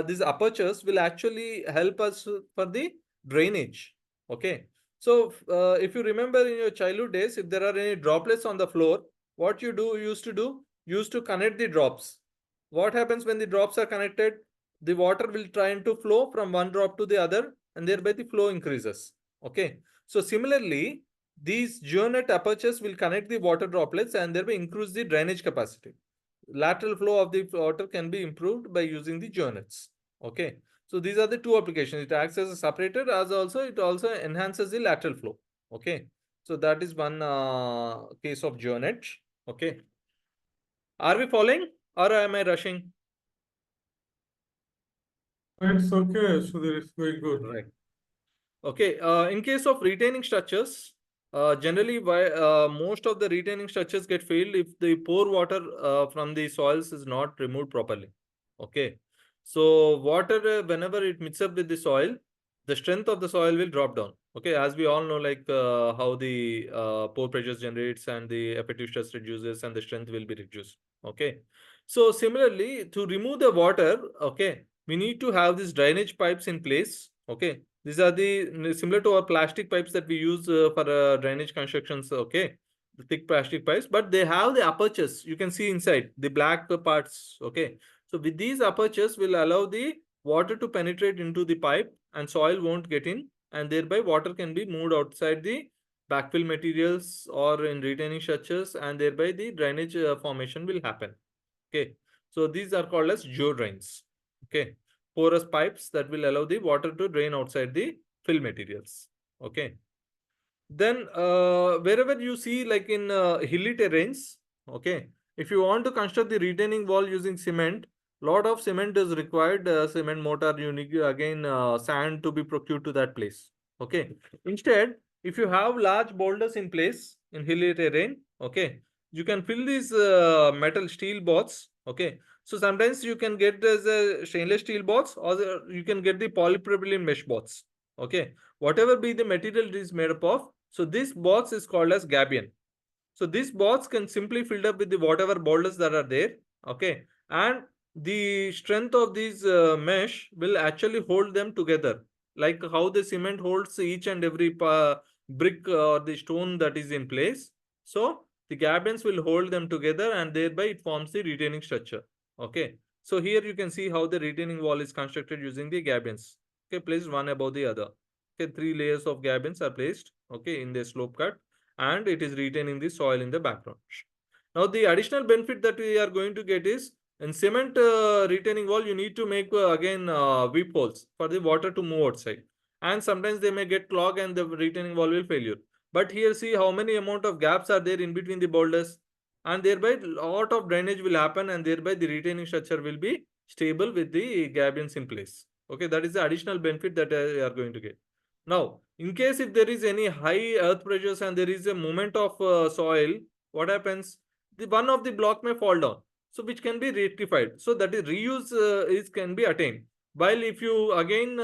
Speaker 3: these apertures will actually help us for the drainage. Okay, so if you remember in your childhood days, if there are any droplets on the floor, what you used to connect the drops. What happens when the drops are connected? The water will try to flow from one drop to the other, and thereby the flow increases. Okay, so similarly, these geonet apertures will connect the water droplets and thereby increase the drainage capacity. Lateral flow of the water can be improved by using the geonets. Okay, so these are the two applications. It acts as a separator, as also it also enhances the lateral flow. Okay, so that is one case of geonet. Okay, are we following or am I rushing?
Speaker 1: It's okay, Sudhir, it's going good.
Speaker 3: Right. Okay, in case of retaining structures, generally most of the retaining structures get failed if the pore water from the soils is not removed properly. Okay, so water whenever it mixes up with the soil, the strength of the soil will drop down. Okay, as we all know, like how the pore pressure generates and the effective stress reduces and the strength will be reduced. Okay, so similarly to remove the water, okay, we need to have these drainage pipes in place. Okay, these are the similar to our plastic pipes that we use for drainage constructions. Okay, the thick plastic pipes, but they have the apertures. You can see inside the black parts. Okay, so with these apertures will allow the water to penetrate into the pipe and soil won't get in, and thereby water can be moved outside the backfill materials or in retaining structures, and thereby the drainage formation will happen. Okay, so these are called as geodrains. Okay, porous pipes that will allow the water to drain outside the fill materials. Okay, then wherever you see like in hilly terrains, okay, if you want to construct the retaining wall using cement, lot of cement is required. Cement mortar, you need again sand to be procured to that place. Okay, instead, if you have large boulders in place in hilly terrain, okay, you can fill these metal steel bots. Okay, so sometimes you can get as a stainless steel bots, or you can get the polypropylene mesh bots. Okay, whatever be the material it is made up of. So this box is called as gabion. So this box can simply filled up with the whatever boulders that are there. Okay, and the strength of these mesh will actually hold them together, like how the cement holds each and every brick or the stone that is in place. So the gabions will hold them together, and thereby it forms the retaining structure. Okay, so here you can see how the retaining wall is constructed using the gabions. Okay, placed one above the other. Okay, 3 layers of gabions are placed. Okay, in the slope cut, and it is retaining the soil in the background. Now, the additional benefit that we are going to get is in cement retaining wall, you need to make again weep holes for the water to move outside. And sometimes they may get clogged and the retaining wall will failure. But here, see how many amount of gaps are there in between the boulders, and thereby lot of drainage will happen, and thereby the retaining structure will be stable with the gabions in place. Okay, that is the additional benefit that you are going to get. Now, in case if there is any high earth pressures and there is a movement of soil, what happens? The one of the block may fall down, so which can be rectified. So that is reuse is can be attained. While if you again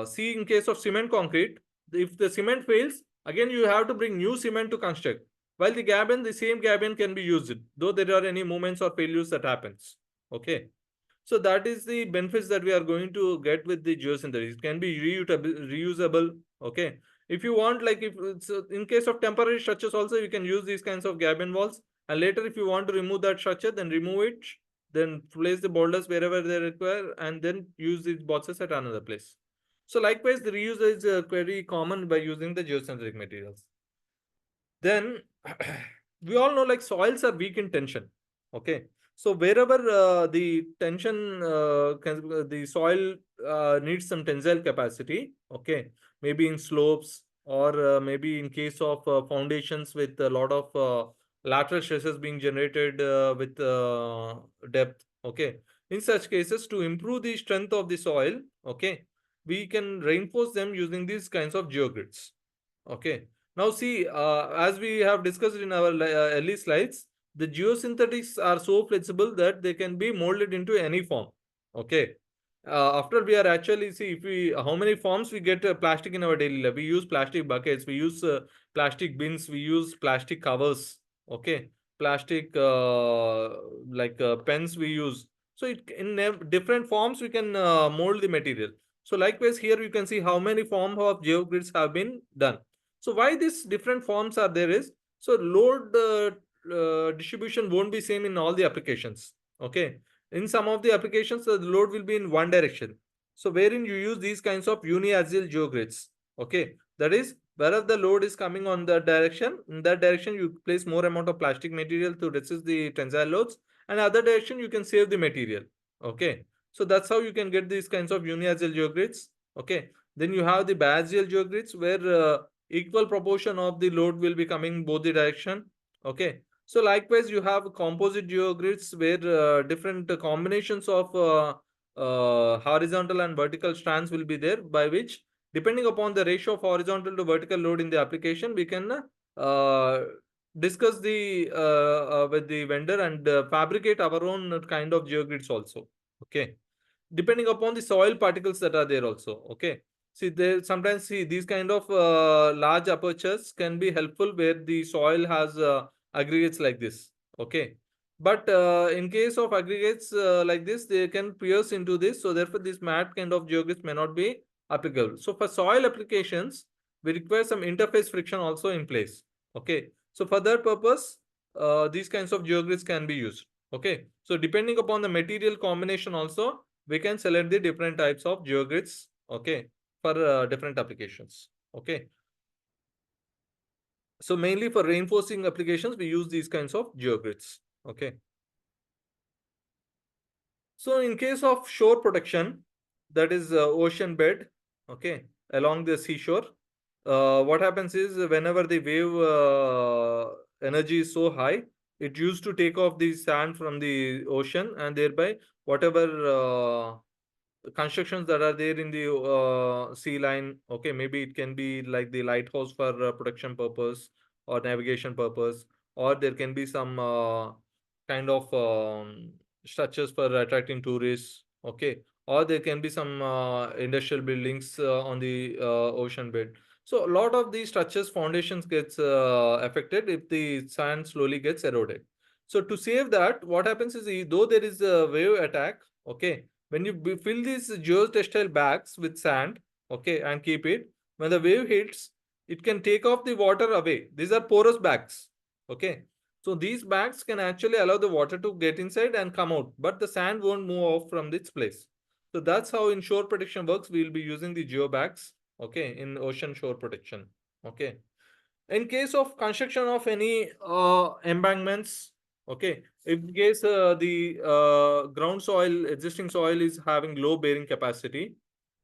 Speaker 3: see in case of cement concrete, if the cement fails, again you have to bring new cement to construct. While the gabion, the same gabion can be used, though there are any movements or failures that happens. Okay. So that is the benefits that we are going to get with the geosynthetics. It can be reusable. Okay. If you want, like if it's in case of temporary structures also, you can use these kinds of gabion walls. And later, if you want to remove that structure, then remove it. Then place the boulders wherever they require, and then use these boxes at another place. So likewise, the reuse is very common by using the geosynthetic materials. Then we all know like soils are weak in tension. Okay. So wherever the tension, the soil needs some tensile capacity. Okay. Maybe in slopes or maybe in case of foundations with a lot of lateral stresses being generated with depth. Okay. In such cases, to improve the strength of the soil, okay, we can reinforce them using these kinds of geogrids. Okay. Now see, as we have discussed in our early slides, the geosynthetics are so flexible that they can be molded into any form. Okay. After we are actually see if we how many forms we get plastic in our daily life. We use plastic buckets, we use plastic bins, we use plastic covers. Okay, plastic like pens we use. So it in different forms we can mold the material. So likewise here you can see how many forms of geogrids have been done. So why these different forms are there is, so load distribution won't be same in all the applications. Okay. In some of the applications, the load will be in one direction. So wherein you use these kinds of uniaxial geogrids. Okay. That is, wherever the load is coming on that direction, in that direction you place more amount of plastic material to resist the tensile loads. And other direction you can save the material. Okay. So that's how you can get these kinds of uniaxial geogrids. Okay. Then you have the biaxial geogrids where equal proportion of the load will be coming both the direction. Okay. So likewise, you have composite geogrids where different combinations of horizontal and vertical strands will be there, by which, depending upon the ratio of horizontal to vertical load in the application, we can discuss the with the vendor and fabricate our own kind of geogrids also. Okay, depending upon the soil particles that are there also. Okay. See, they sometimes see these kind of large apertures can be helpful where the soil has aggregates like this. Okay. But in case of aggregates like this, they can pierce into this. So therefore, this matte kind of geogrids may not be applicable. So for soil applications, we require some interface friction also in place. Okay. So for that purpose, these kinds of geogrids can be used. Okay. So depending upon the material combination also, we can select the different types of geogrids. Okay. For different applications. Okay. So mainly for reinforcing applications, we use these kinds of geogrids. Okay. So in case of shore protection, that is ocean bed, okay, along the seashore, what happens is whenever the wave energy is so high, it used to take off the sand from the ocean, and thereby whatever constructions that are there in the sea line, okay, maybe it can be like the lighthouse for protection purpose or navigation purpose, or there can be some kind of structures for attracting tourists, okay, or there can be some industrial buildings on the ocean bed. So a lot of these structures foundations gets affected if the sand slowly gets eroded. So to save that, what happens is though there is a wave attack, okay, when you fill these geotextile bags with sand, okay, and keep it, when the wave hits, it can take off the water away. These are porous bags, okay. So these bags can actually allow the water to get inside and come out, but the sand won't move off from its place. So that's how in shore protection works. We'll be using the geo bags, okay, in ocean shore protection, okay. In case of construction of any embankments, okay, in case the ground soil, existing soil is having low bearing capacity,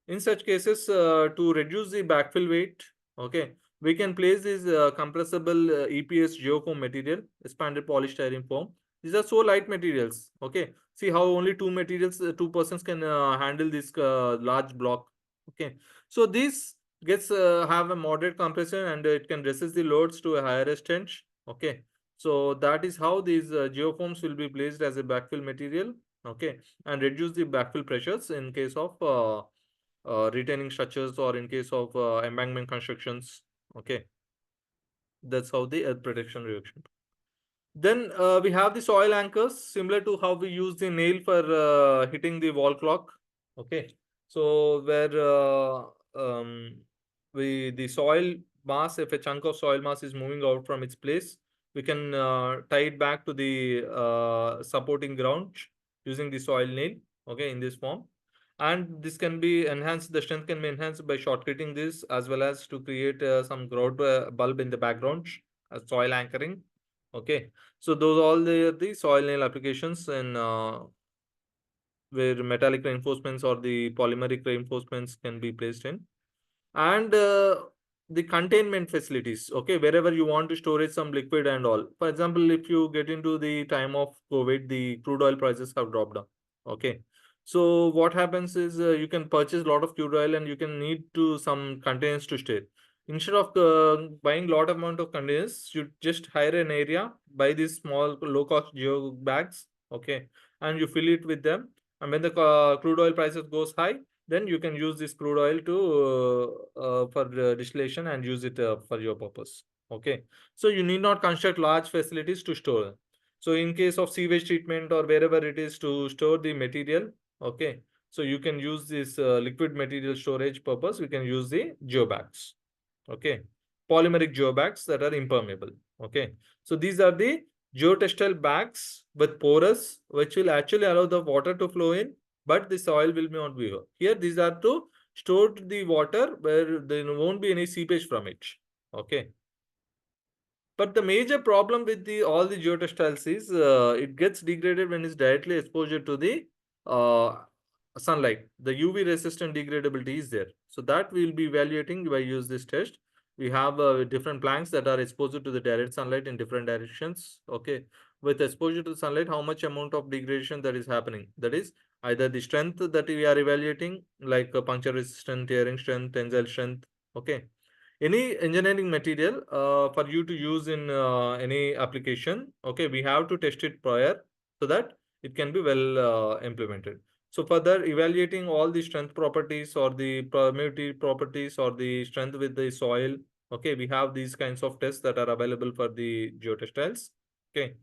Speaker 3: in such cases, to reduce the backfill weight, okay, we can place this compressible EPS geofoam material, expanded polystyrene foam. These are so light materials, okay. See how only two materials, two persons can handle this large block, okay. So this gets have a moderate compression, and it can resist the loads to a higher extent, okay. So that is how these geofoams will be placed as a backfill material, okay, and reduce the backfill pressures in case of retaining structures or in case of embankment constructions, okay. That's how the earth protection reaction. Then we have the soil anchors, similar to how we use the nail for hitting the wall clock. Okay, so where the soil mass, if a chunk of soil mass is moving out from its place, we can tie it back to the supporting ground using the soil nail. Okay, in this form, and this can be enhanced. The strength can be enhanced by shortcutting this, as well as to create some ground bulb in the background, soil anchoring. Okay, so those all the soil nail applications, and where metallic reinforcements or the polymeric reinforcements can be placed in. And the containment facilities, okay, wherever you want to storage some liquid and all. For example, if you get into the time of COVID, the crude oil prices have dropped down, okay. So what happens is you can purchase a lot of crude oil, and you can need to some containers to store. Instead of buying lot amount of containers, you just hire an area, buy these small low cost geo bags, okay, and you fill it with them. And when the crude oil prices goes high, then you can use this crude oil to for distillation and use it for your purpose, okay. So you need not construct large facilities to store. So in case of sewage treatment or wherever it is to store the material, okay, so you can use this liquid material storage purpose. We can use the geobags, okay, polymeric geobags that are impermeable, okay. So these are the geotextile bags with porous, which will actually allow the water to flow in, but the soil will not be here. Here, these are to store the water where there won't be any seepage from it, okay. But the major problem with the all the geotextiles is it gets degraded when it's directly exposure to the uh, sunlight. The UV resistant degradability is there. So that we'll be evaluating by use this test. We have different planks that are exposed to the direct sunlight in different directions. Okay, with exposure to sunlight, how much amount of degradation that is happening? That is either the strength that we are evaluating, like puncture resistant, tearing strength, tensile strength. Okay, any engineering material for you to use in any application, okay, we have to test it prior so that it can be well implemented. So further evaluating all the strength properties or the permeability properties or the strength with the soil, okay, we have these kinds of tests that are available for the geotextiles, okay.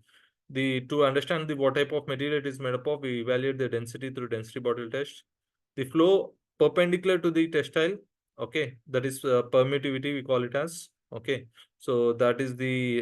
Speaker 3: To understand what type of material it is made up of, we evaluate the density through density bottle test. The flow perpendicular to the textile, okay, that is permittivity, we call it as, okay. So that is the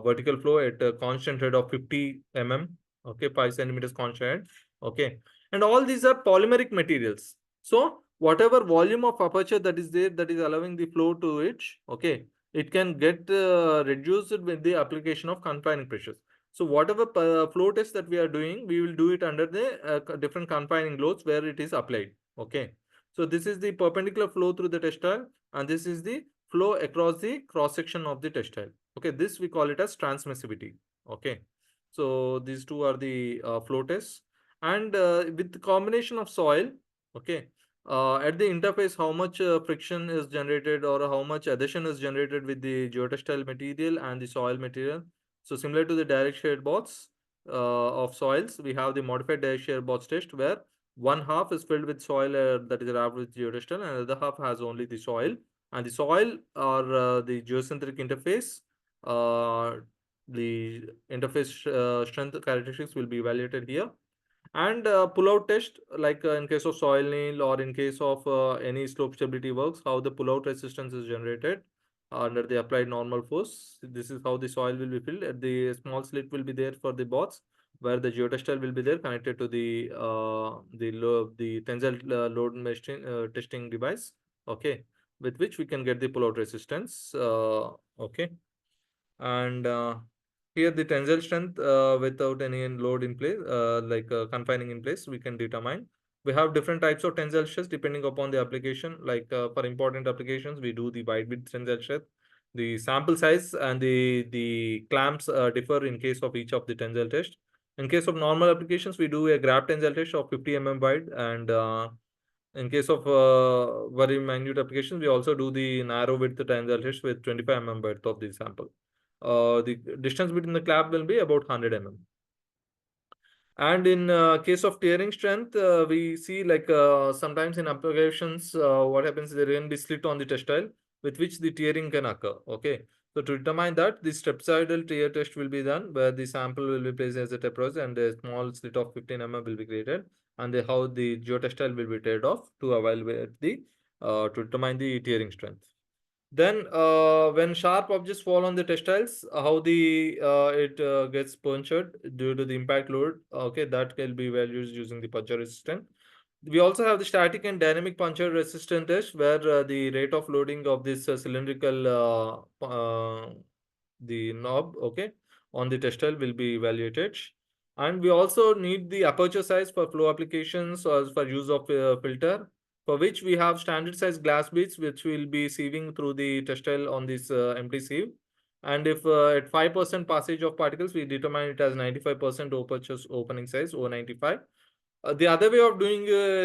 Speaker 3: vertical flow at a constant head of 50 mm, okay, 5 centimeters constant head, okay. And all these are polymeric materials. So whatever volume of aperture that is there, that is allowing the flow to it, okay, it can get reduced with the application of confining pressures. So whatever flow test that we are doing, we will do it under the different confining loads where it is applied. Okay. So this is the perpendicular flow through the textile, and this is the flow across the cross section of the textile. Okay. This we call it as transmissivity. Okay. So these two are the flow tests, and with the combination of soil. Okay. At the interface, how much friction is generated or how much adhesion is generated with the geotextile material and the soil material. So similar to the direct shear bots of soils, we have the modified direct shear bots test where one half is filled with soil that is wrapped with geotextile, and the other half has only the soil. And the soil or the geosynthetic interface, the interface strength characteristics will be evaluated here. And pull-out test, like in case of soil nail or in case of any slope stability works, how the pull-out resistance is generated under the applied normal force. This is how the soil will be filled. The small slit will be there for the bots, where the geotextile will be there connected to the tensile load testing device. Okay, with which we can get the pull-out resistance. Okay, and here the tensile strength without any load in place, like confining in place, we can determine. We have different types of tensile stress depending upon the application. Like for important applications, we do the wide width tensile stress. The sample size and the clamps differ in case of each of the tensile test. In case of normal applications, we do a grab tensile test of 50 mm wide, and in case of very minute applications, we also do the narrow width tensile test with 25 mm width of the sample. The distance between the clamp will be about 100 mm. And in case of tearing strength, we see like sometimes in applications, what happens, there can be slit on the textile with which the tearing can occur. Okay. So to determine that, the trapezoidal tear test will be done, where the sample will be placed as a trapezoid and a small slit of 15 mm will be created, and how the geotextile will be teared off to evaluate the to determine the tearing strength. Then, when sharp objects fall on the textiles, how the it gets punctured due to the impact load. Okay, that can be valued using the puncture resistance. We also have the static and dynamic puncture resistance test, where the rate of loading of this cylindrical the knob, okay, on the textile will be evaluated. And we also need the aperture size for flow applications or for use of filter, for which we have standard size glass beads which will be sieving through the textile on this empty sieve. And if at 5% passage of particles, we determine it as 95% opening size, O95. The other way of doing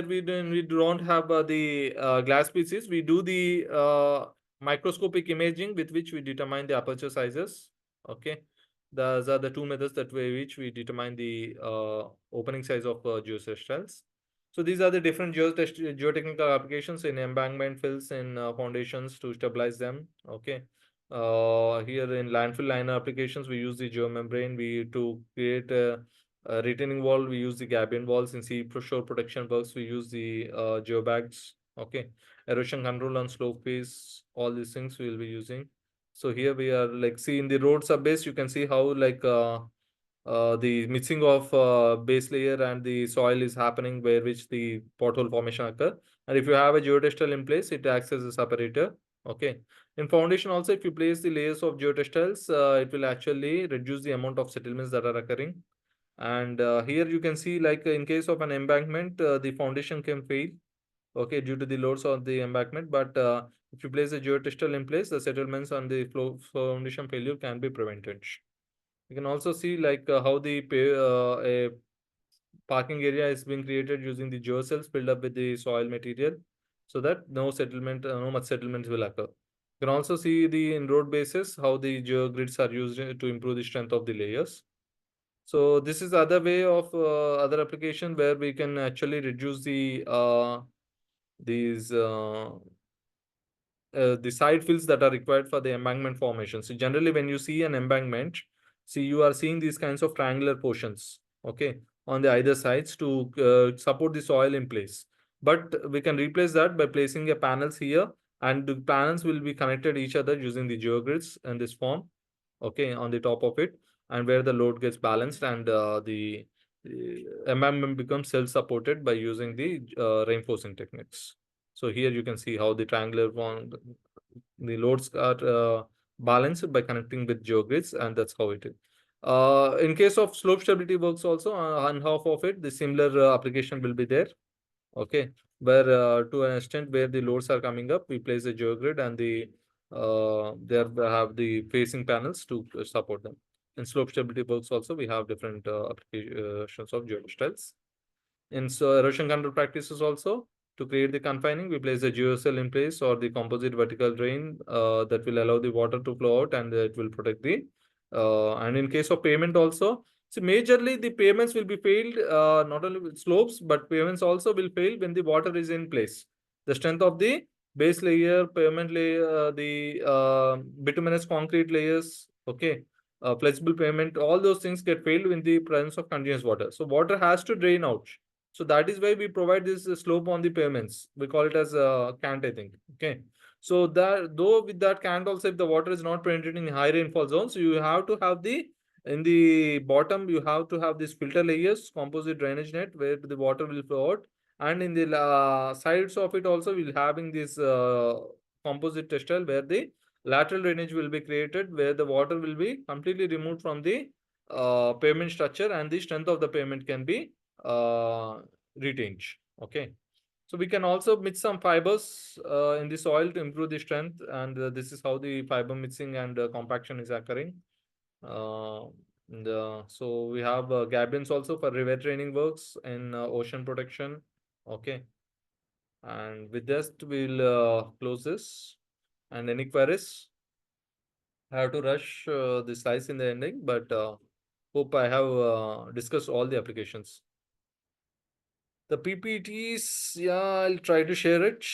Speaker 3: we don't have the glass pieces. We do the microscopic imaging with which we determine the aperture sizes. Okay, those are the two methods that way which we determine the opening size of geotextiles. So these are the different geotechnical applications in embankment fills in foundations to stabilize them. Okay. Here in landfill liner applications, we use the geomembrane. We to create a retaining wall, we use the gabion walls. In sea shore protection works, we use the geobags. Okay, erosion control on slope face, all these things we will be using. So here we are like, see in the road subbase, you can see how like the mixing of base layer and the soil is happening, where which the pothole formation occur. And if you have a geotextile in place, it acts as a separator. Okay. In foundation also, if you place the layers of geotextiles, it will actually reduce the amount of settlements that are occurring. And here you can see, like in case of an embankment, the foundation can fail, okay, due to the loads on the embankment. But if you place a geotextile in place, the settlements on the foundation failure can be prevented. You can also see like how the a parking area is being created using the geocells filled up with the soil material, so that no much settlements will occur. You can also see the in road bases how the geogrids are used to improve the strength of the layers. So this is the other way of other application where we can actually reduce the side fills that are required for the embankment formation. So generally, when you see an embankment, See, you are seeing these kinds of triangular portions, okay, on the either sides to support the soil in place. But we can replace that by placing a panels here, and the panels will be connected each other using the geogrids in this form, okay, on the top of it, and where the load gets balanced, and the environment becomes self-supported by using the reinforcing techniques. So here you can see how the triangular one, the loads are balanced by connecting with geogrids, and that's how it is. In case of slope stability works also, on half of it, the similar application will be there. Okay, where to an extent where the loads are coming up, we place the geogrid, and there we have the facing panels to support them. In slope stability works also, we have different applications of geotextiles. In erosion control practices also, to create the confining, we place a geocell in place or the composite vertical drain that will allow the water to flow out, and it will protect the. And in case of pavement also, so majorly the pavements will be failed not only with slopes, but pavements also will fail when the water is in place. The strength of the base layer, pavement layer, the bituminous concrete layers, okay, flexible pavement, all those things get failed in the presence of continuous water. So water has to drain out. So that is why we provide this slope on the pavements. We call it as a cant, I think. Okay. So that though with that cant also, if the water is not penetrating in high rainfall zones, you have to have the in the bottom, you have to have these filter layers, composite drainage net where the water will flow out. And in the sides of it also, we'll having this composite textile where the lateral drainage will be created, where the water will be completely removed from the pavement structure, and the strength of the pavement can be retained. Okay. So we can also mix some fibers in the soil to improve the strength, and this is how the fiber mixing and compaction is occurring. So we have gabions also for river training works in ocean protection. Okay. And with this, we'll close this. And any queries? I have to rush the slides in the ending, but hope I have discussed all the applications. The PPTs, yeah, I'll try to share it.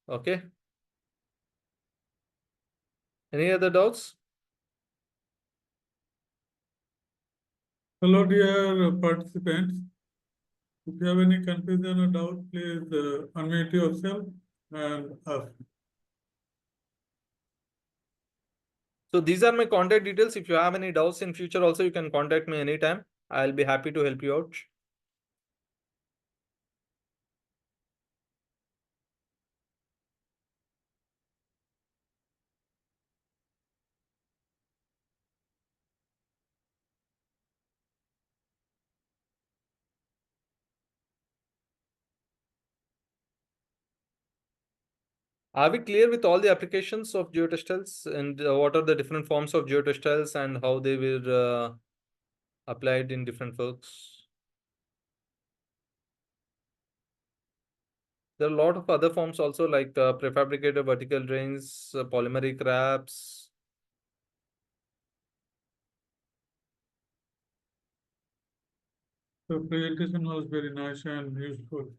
Speaker 3: Okay. Any other doubts?
Speaker 1: Hello, dear participants. If you have any confusion or doubt, please unmute yourself and ask.
Speaker 3: So these are my contact details. If you have any doubts in future also, you can contact me anytime. I'll be happy to help you out. Are we clear with all the applications of geotextiles, and what are the different forms of geotextiles and how they were applied in different works? There are a lot of other forms also, like prefabricated vertical drains, polymeric wraps.
Speaker 1: The presentation was very nice and useful.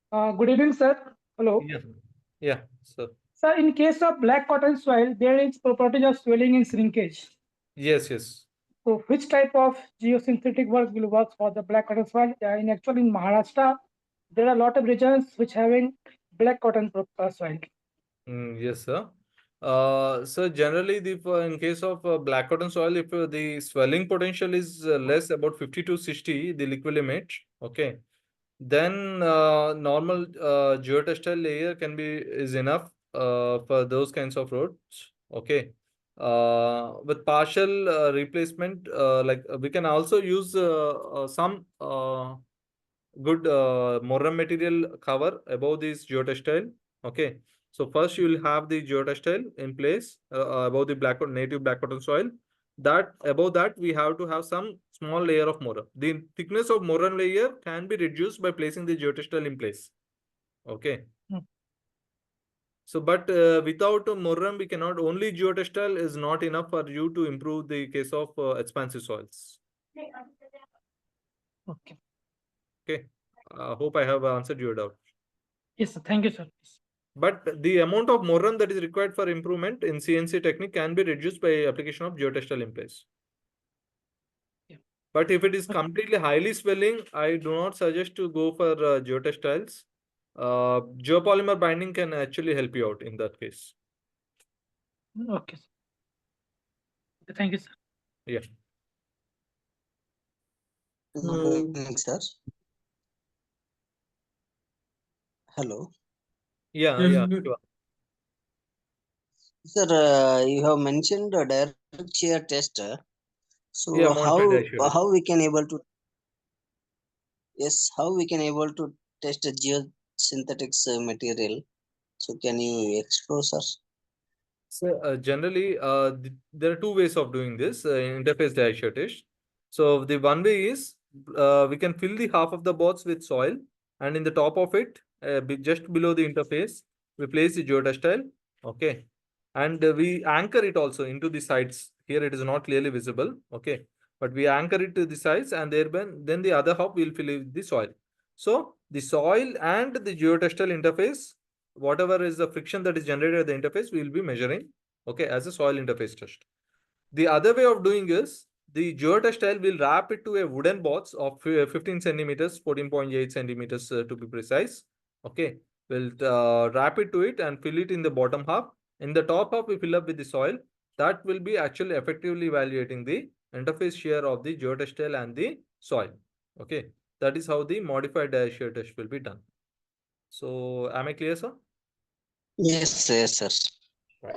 Speaker 5: Good evening, sir. Hello.
Speaker 3: Yeah. Yeah. So
Speaker 5: Sir, in case of black cotton soil, there is property of swelling and shrinkage.
Speaker 3: yes, yes.
Speaker 5: So which type of geosynthetic work will work for the black cotton soil? Actually in Maharashtra, there are a lot of regions which having black cotton soil.
Speaker 3: Yes, sir. So generally, in case of black cotton soil, if the swelling potential is less, about 50 to 60, the liquid limit, okay, then normal geotextile layer is enough for those kinds of roads. Okay. With partial replacement, like we can also use some good Morram material cover above this geotextile. Okay. So first you will have the geotextile in place above the native black cotton soil. That above that we have to have some small layer of Morram. The thickness of Morram layer can be reduced by placing the geotextile in place. Okay. So, but without a Morram, we cannot. Only geotextile is not enough for you to improve the case of expansive soils.
Speaker 5: Okay.
Speaker 3: Okay. Hope I have answered your doubt.
Speaker 5: Yes, sir. Thank you, sir.
Speaker 3: But the amount of moron that is required for improvement in CNC technique can be reduced by application of geotextile in place.
Speaker 5: Yeah.
Speaker 3: But if it is completely highly swelling, I do not suggest to go for geotextiles. Geopolymer binding can actually help you out in that case.
Speaker 5: Okay, sir. Thank you, sir.
Speaker 3: Yeah.
Speaker 1: So-
Speaker 4: Good evening, sir. Hello.
Speaker 3: Yeah,
Speaker 1: Yes,
Speaker 3: yeah.
Speaker 1: it is.
Speaker 3: Sure.
Speaker 4: Sir, you have mentioned a direct shear tester. So
Speaker 3: Yeah, mounted shear.
Speaker 4: how we can able to how we can able to test a geosynthetics material? So can you explore, sir?
Speaker 3: So generally, there are two ways of doing this interface shear test. So the one way is we can fill the half of the box with soil, and in the top of it, just below the interface, we place the geotextile. Okay, and we anchor it also into the sides. Here it is not clearly visible. Okay, but we anchor it to the sides, and then the other half will fill with the soil. So the soil and the geotextile interface, whatever is the friction that is generated at the interface, we will be measuring, okay, as a soil interface test. The other way of doing is the geotextile will wrap it to a wooden box of 15 centimeters, 14.8 centimeters to be precise. Okay, we'll wrap it to it and fill it in the bottom half. In the top half, we fill up with the soil. That will be actually effectively evaluating the interface shear of the geotextile and the soil. Okay, that is how the modified shear test will be done. So, am I clear, sir?
Speaker 4: Yes, yes, sir.
Speaker 3: Right.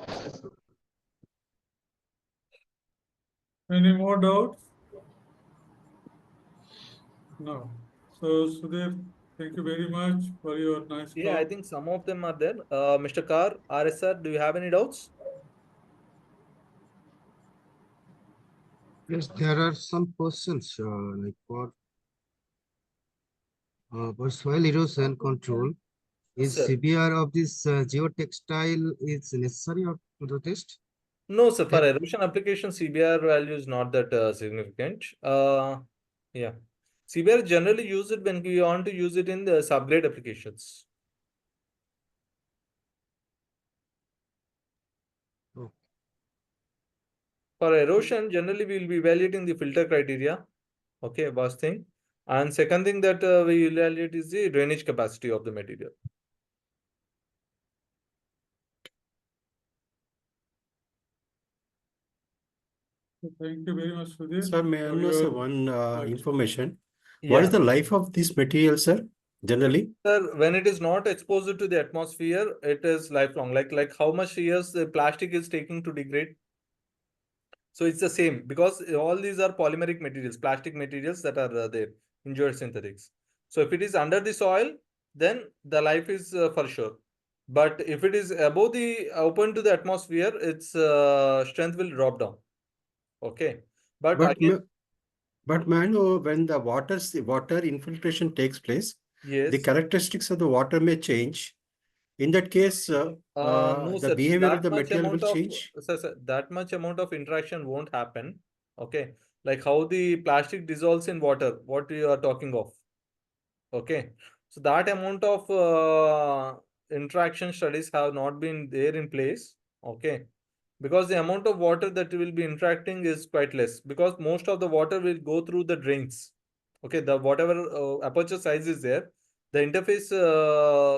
Speaker 1: Any more doubts? No. So Sudhir, thank you very much for your nice
Speaker 3: Yeah, I
Speaker 1: talk.
Speaker 3: think some of them are there. Mr. Carr, RSR, do you have any doubts?
Speaker 2: Yes, there are some questions like for soil erosion control. Is
Speaker 3: Sir.
Speaker 2: CBR of this geotextile is necessary to the test?
Speaker 3: No, sir. For
Speaker 2: Yeah.
Speaker 3: erosion application, CBR value is not that significant. Yeah. CBR generally use it when we want to use it in the subgrade applications.
Speaker 2: Oh.
Speaker 3: For erosion, generally we will be evaluating the filter criteria. Okay, first thing. And second thing that we evaluate is the drainage capacity of the material.
Speaker 1: Thank you very much, Sudhir.
Speaker 6: Sir, may I
Speaker 1: for
Speaker 6: know, sir,
Speaker 1: your-
Speaker 6: one information?
Speaker 3: Yeah.
Speaker 6: What is the life of this material, sir, generally?
Speaker 3: Sir, when it is not exposed to the atmosphere, it is lifelong. Like how much years the plastic is taking to degrade? So it's the same because all these are polymeric materials, plastic materials that are there in geosynthetics. So if it is under the soil, then the life is for sure. But if it is above the open to the atmosphere, its strength will drop down. Okay. But
Speaker 6: But
Speaker 3: again,
Speaker 6: may I know when the water infiltration takes place, the
Speaker 3: yes.
Speaker 6: characteristics of the water may change. In that case,
Speaker 3: No,
Speaker 6: the
Speaker 3: sir.
Speaker 6: behavior of
Speaker 3: That
Speaker 6: the
Speaker 3: much
Speaker 6: material will
Speaker 3: amount of
Speaker 6: change.
Speaker 3: sir, that much amount of interaction won't happen. Okay. Like how the plastic dissolves in water, what you are talking of. Okay. So that amount of interaction studies have not been there in place. Okay. Because the amount of water that will be interacting is quite less because most of the water will go through the drains. Okay. The whatever aperture size is there, the interface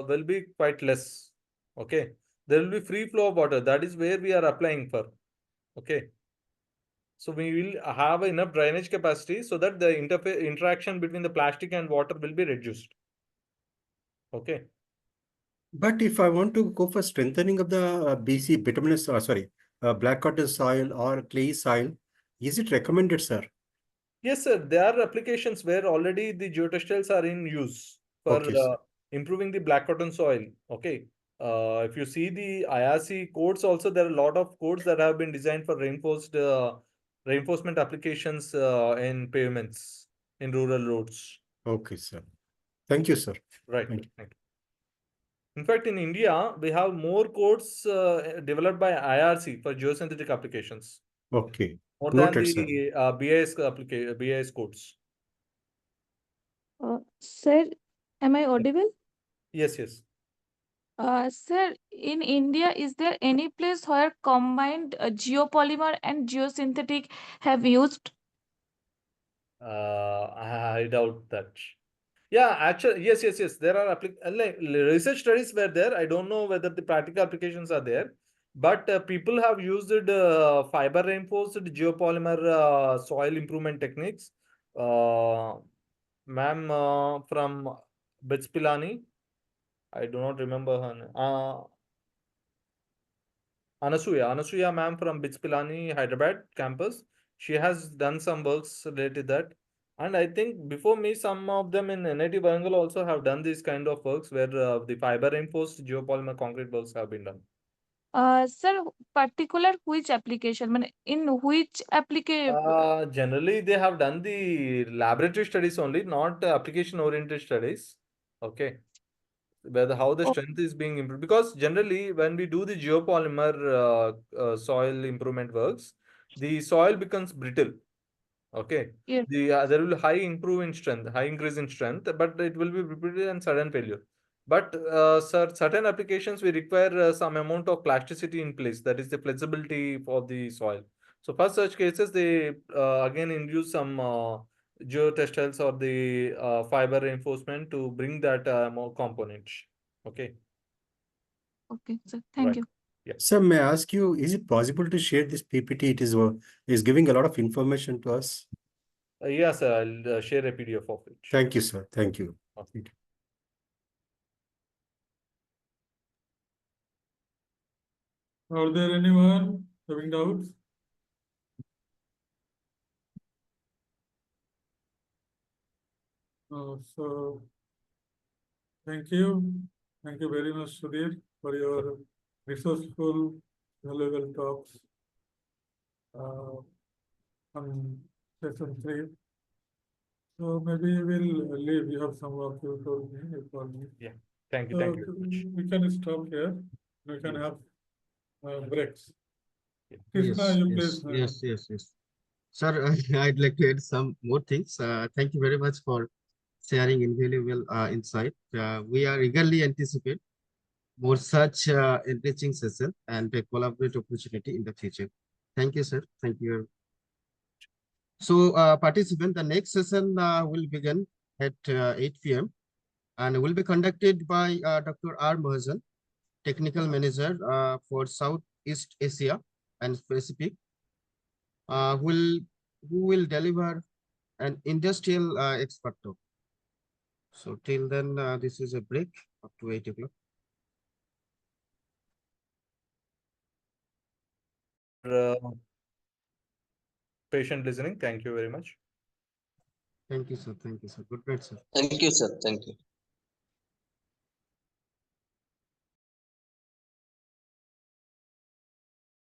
Speaker 3: will be quite less. Okay. There will be free flow of water. That is where we are applying for. Okay. So we will have enough drainage capacity so that the interaction between the plastic and water will be reduced. Okay.
Speaker 6: But if I want to go for strengthening of the BC bituminous, black cotton soil or clay soil, is it recommended, sir?
Speaker 3: Yes, sir. There are applications where already the geotextiles are in use for
Speaker 6: Okay, sir.
Speaker 3: improving the black cotton soil. Okay. If you see the IRC codes also, there are a lot of codes that have been designed for reinforcement applications in pavements in rural roads.
Speaker 6: Okay, sir. Thank you, sir.
Speaker 3: Right.
Speaker 6: Thank you.
Speaker 3: Thank you. In fact, in India, we have more codes developed by IRC for geosynthetic applications.
Speaker 6: Okay.
Speaker 3: More
Speaker 6: Noted,
Speaker 3: than
Speaker 6: sir.
Speaker 3: the BIS codes.
Speaker 7: Sir, am I audible?
Speaker 3: Yes, yes.
Speaker 7: Sir, in India, is there any place where combined geopolymer and geosynthetic have used?
Speaker 3: I doubt that. Yeah, actually, yes. There are like research studies were there. I don't know whether the practical applications are there, but people have used fiber reinforced geopolymer soil improvement techniques. Ma'am from Bitspilani, I do not remember her name. Anasuya ma'am from Bitspilani, Hyderabad campus. She has done some works related to that. And I think before me, some of them in NIT Warangal also have done these kind of works where the fiber reinforced geopolymer concrete works have been done.
Speaker 7: Sir, particular which application? In which application?
Speaker 3: Generally, they have done the laboratory studies only, not application oriented studies. Okay. Whether how the strength is being improved, because generally when we do the geopolymer soil improvement works, the soil becomes brittle. Okay.
Speaker 7: Yes.
Speaker 3: There will high improve in strength, high increase in strength, but it will be brittle and sudden failure. But certain applications we require some amount of plasticity in place, that is the flexibility for the soil. So for such cases, they again induce some geotextiles or the fiber reinforcement to bring that more component. Okay.
Speaker 7: Okay, sir. Thank
Speaker 3: Right.
Speaker 7: you.
Speaker 6: Sir, may I ask you, is it possible to share this PPT? It is giving a lot of information to us.
Speaker 3: Yes, sir. I'll share a PDF of it.
Speaker 6: Thank you, sir. Thank you.
Speaker 3: Okay.
Speaker 1: Are there anyone having doubts? So thank you. Thank you very much, Sudhir, for your resourceful, valuable talks on session 3. So maybe we'll leave. You have some work you told me. You told me.
Speaker 3: Yeah. Thank you.
Speaker 1: So
Speaker 3: Thank you very much.
Speaker 1: we can stop here. We can have breaks.
Speaker 3: Yeah.
Speaker 1: Krishna,
Speaker 2: Yes,
Speaker 1: you
Speaker 2: yes,
Speaker 1: please.
Speaker 2: yes. Sir, I'd like to add some more things. Thank you very much for sharing invaluable insight. We are eagerly anticipate more such enriching session and a collaborate opportunity in the future. Thank you, sir. Thank you. So, participant, the next session will begin at 8 p.m. and will be conducted by Dr. R. Mahajan, Technical Manager for Southeast Asia and Pacific, who will deliver an industrial expert talk. So till then, this is a break up to 8 o'clock.
Speaker 3: Patient listening. Thank you very much.
Speaker 2: Thank you, sir. Thank you, sir. Good night, sir.
Speaker 4: Thank you, sir. Thank you.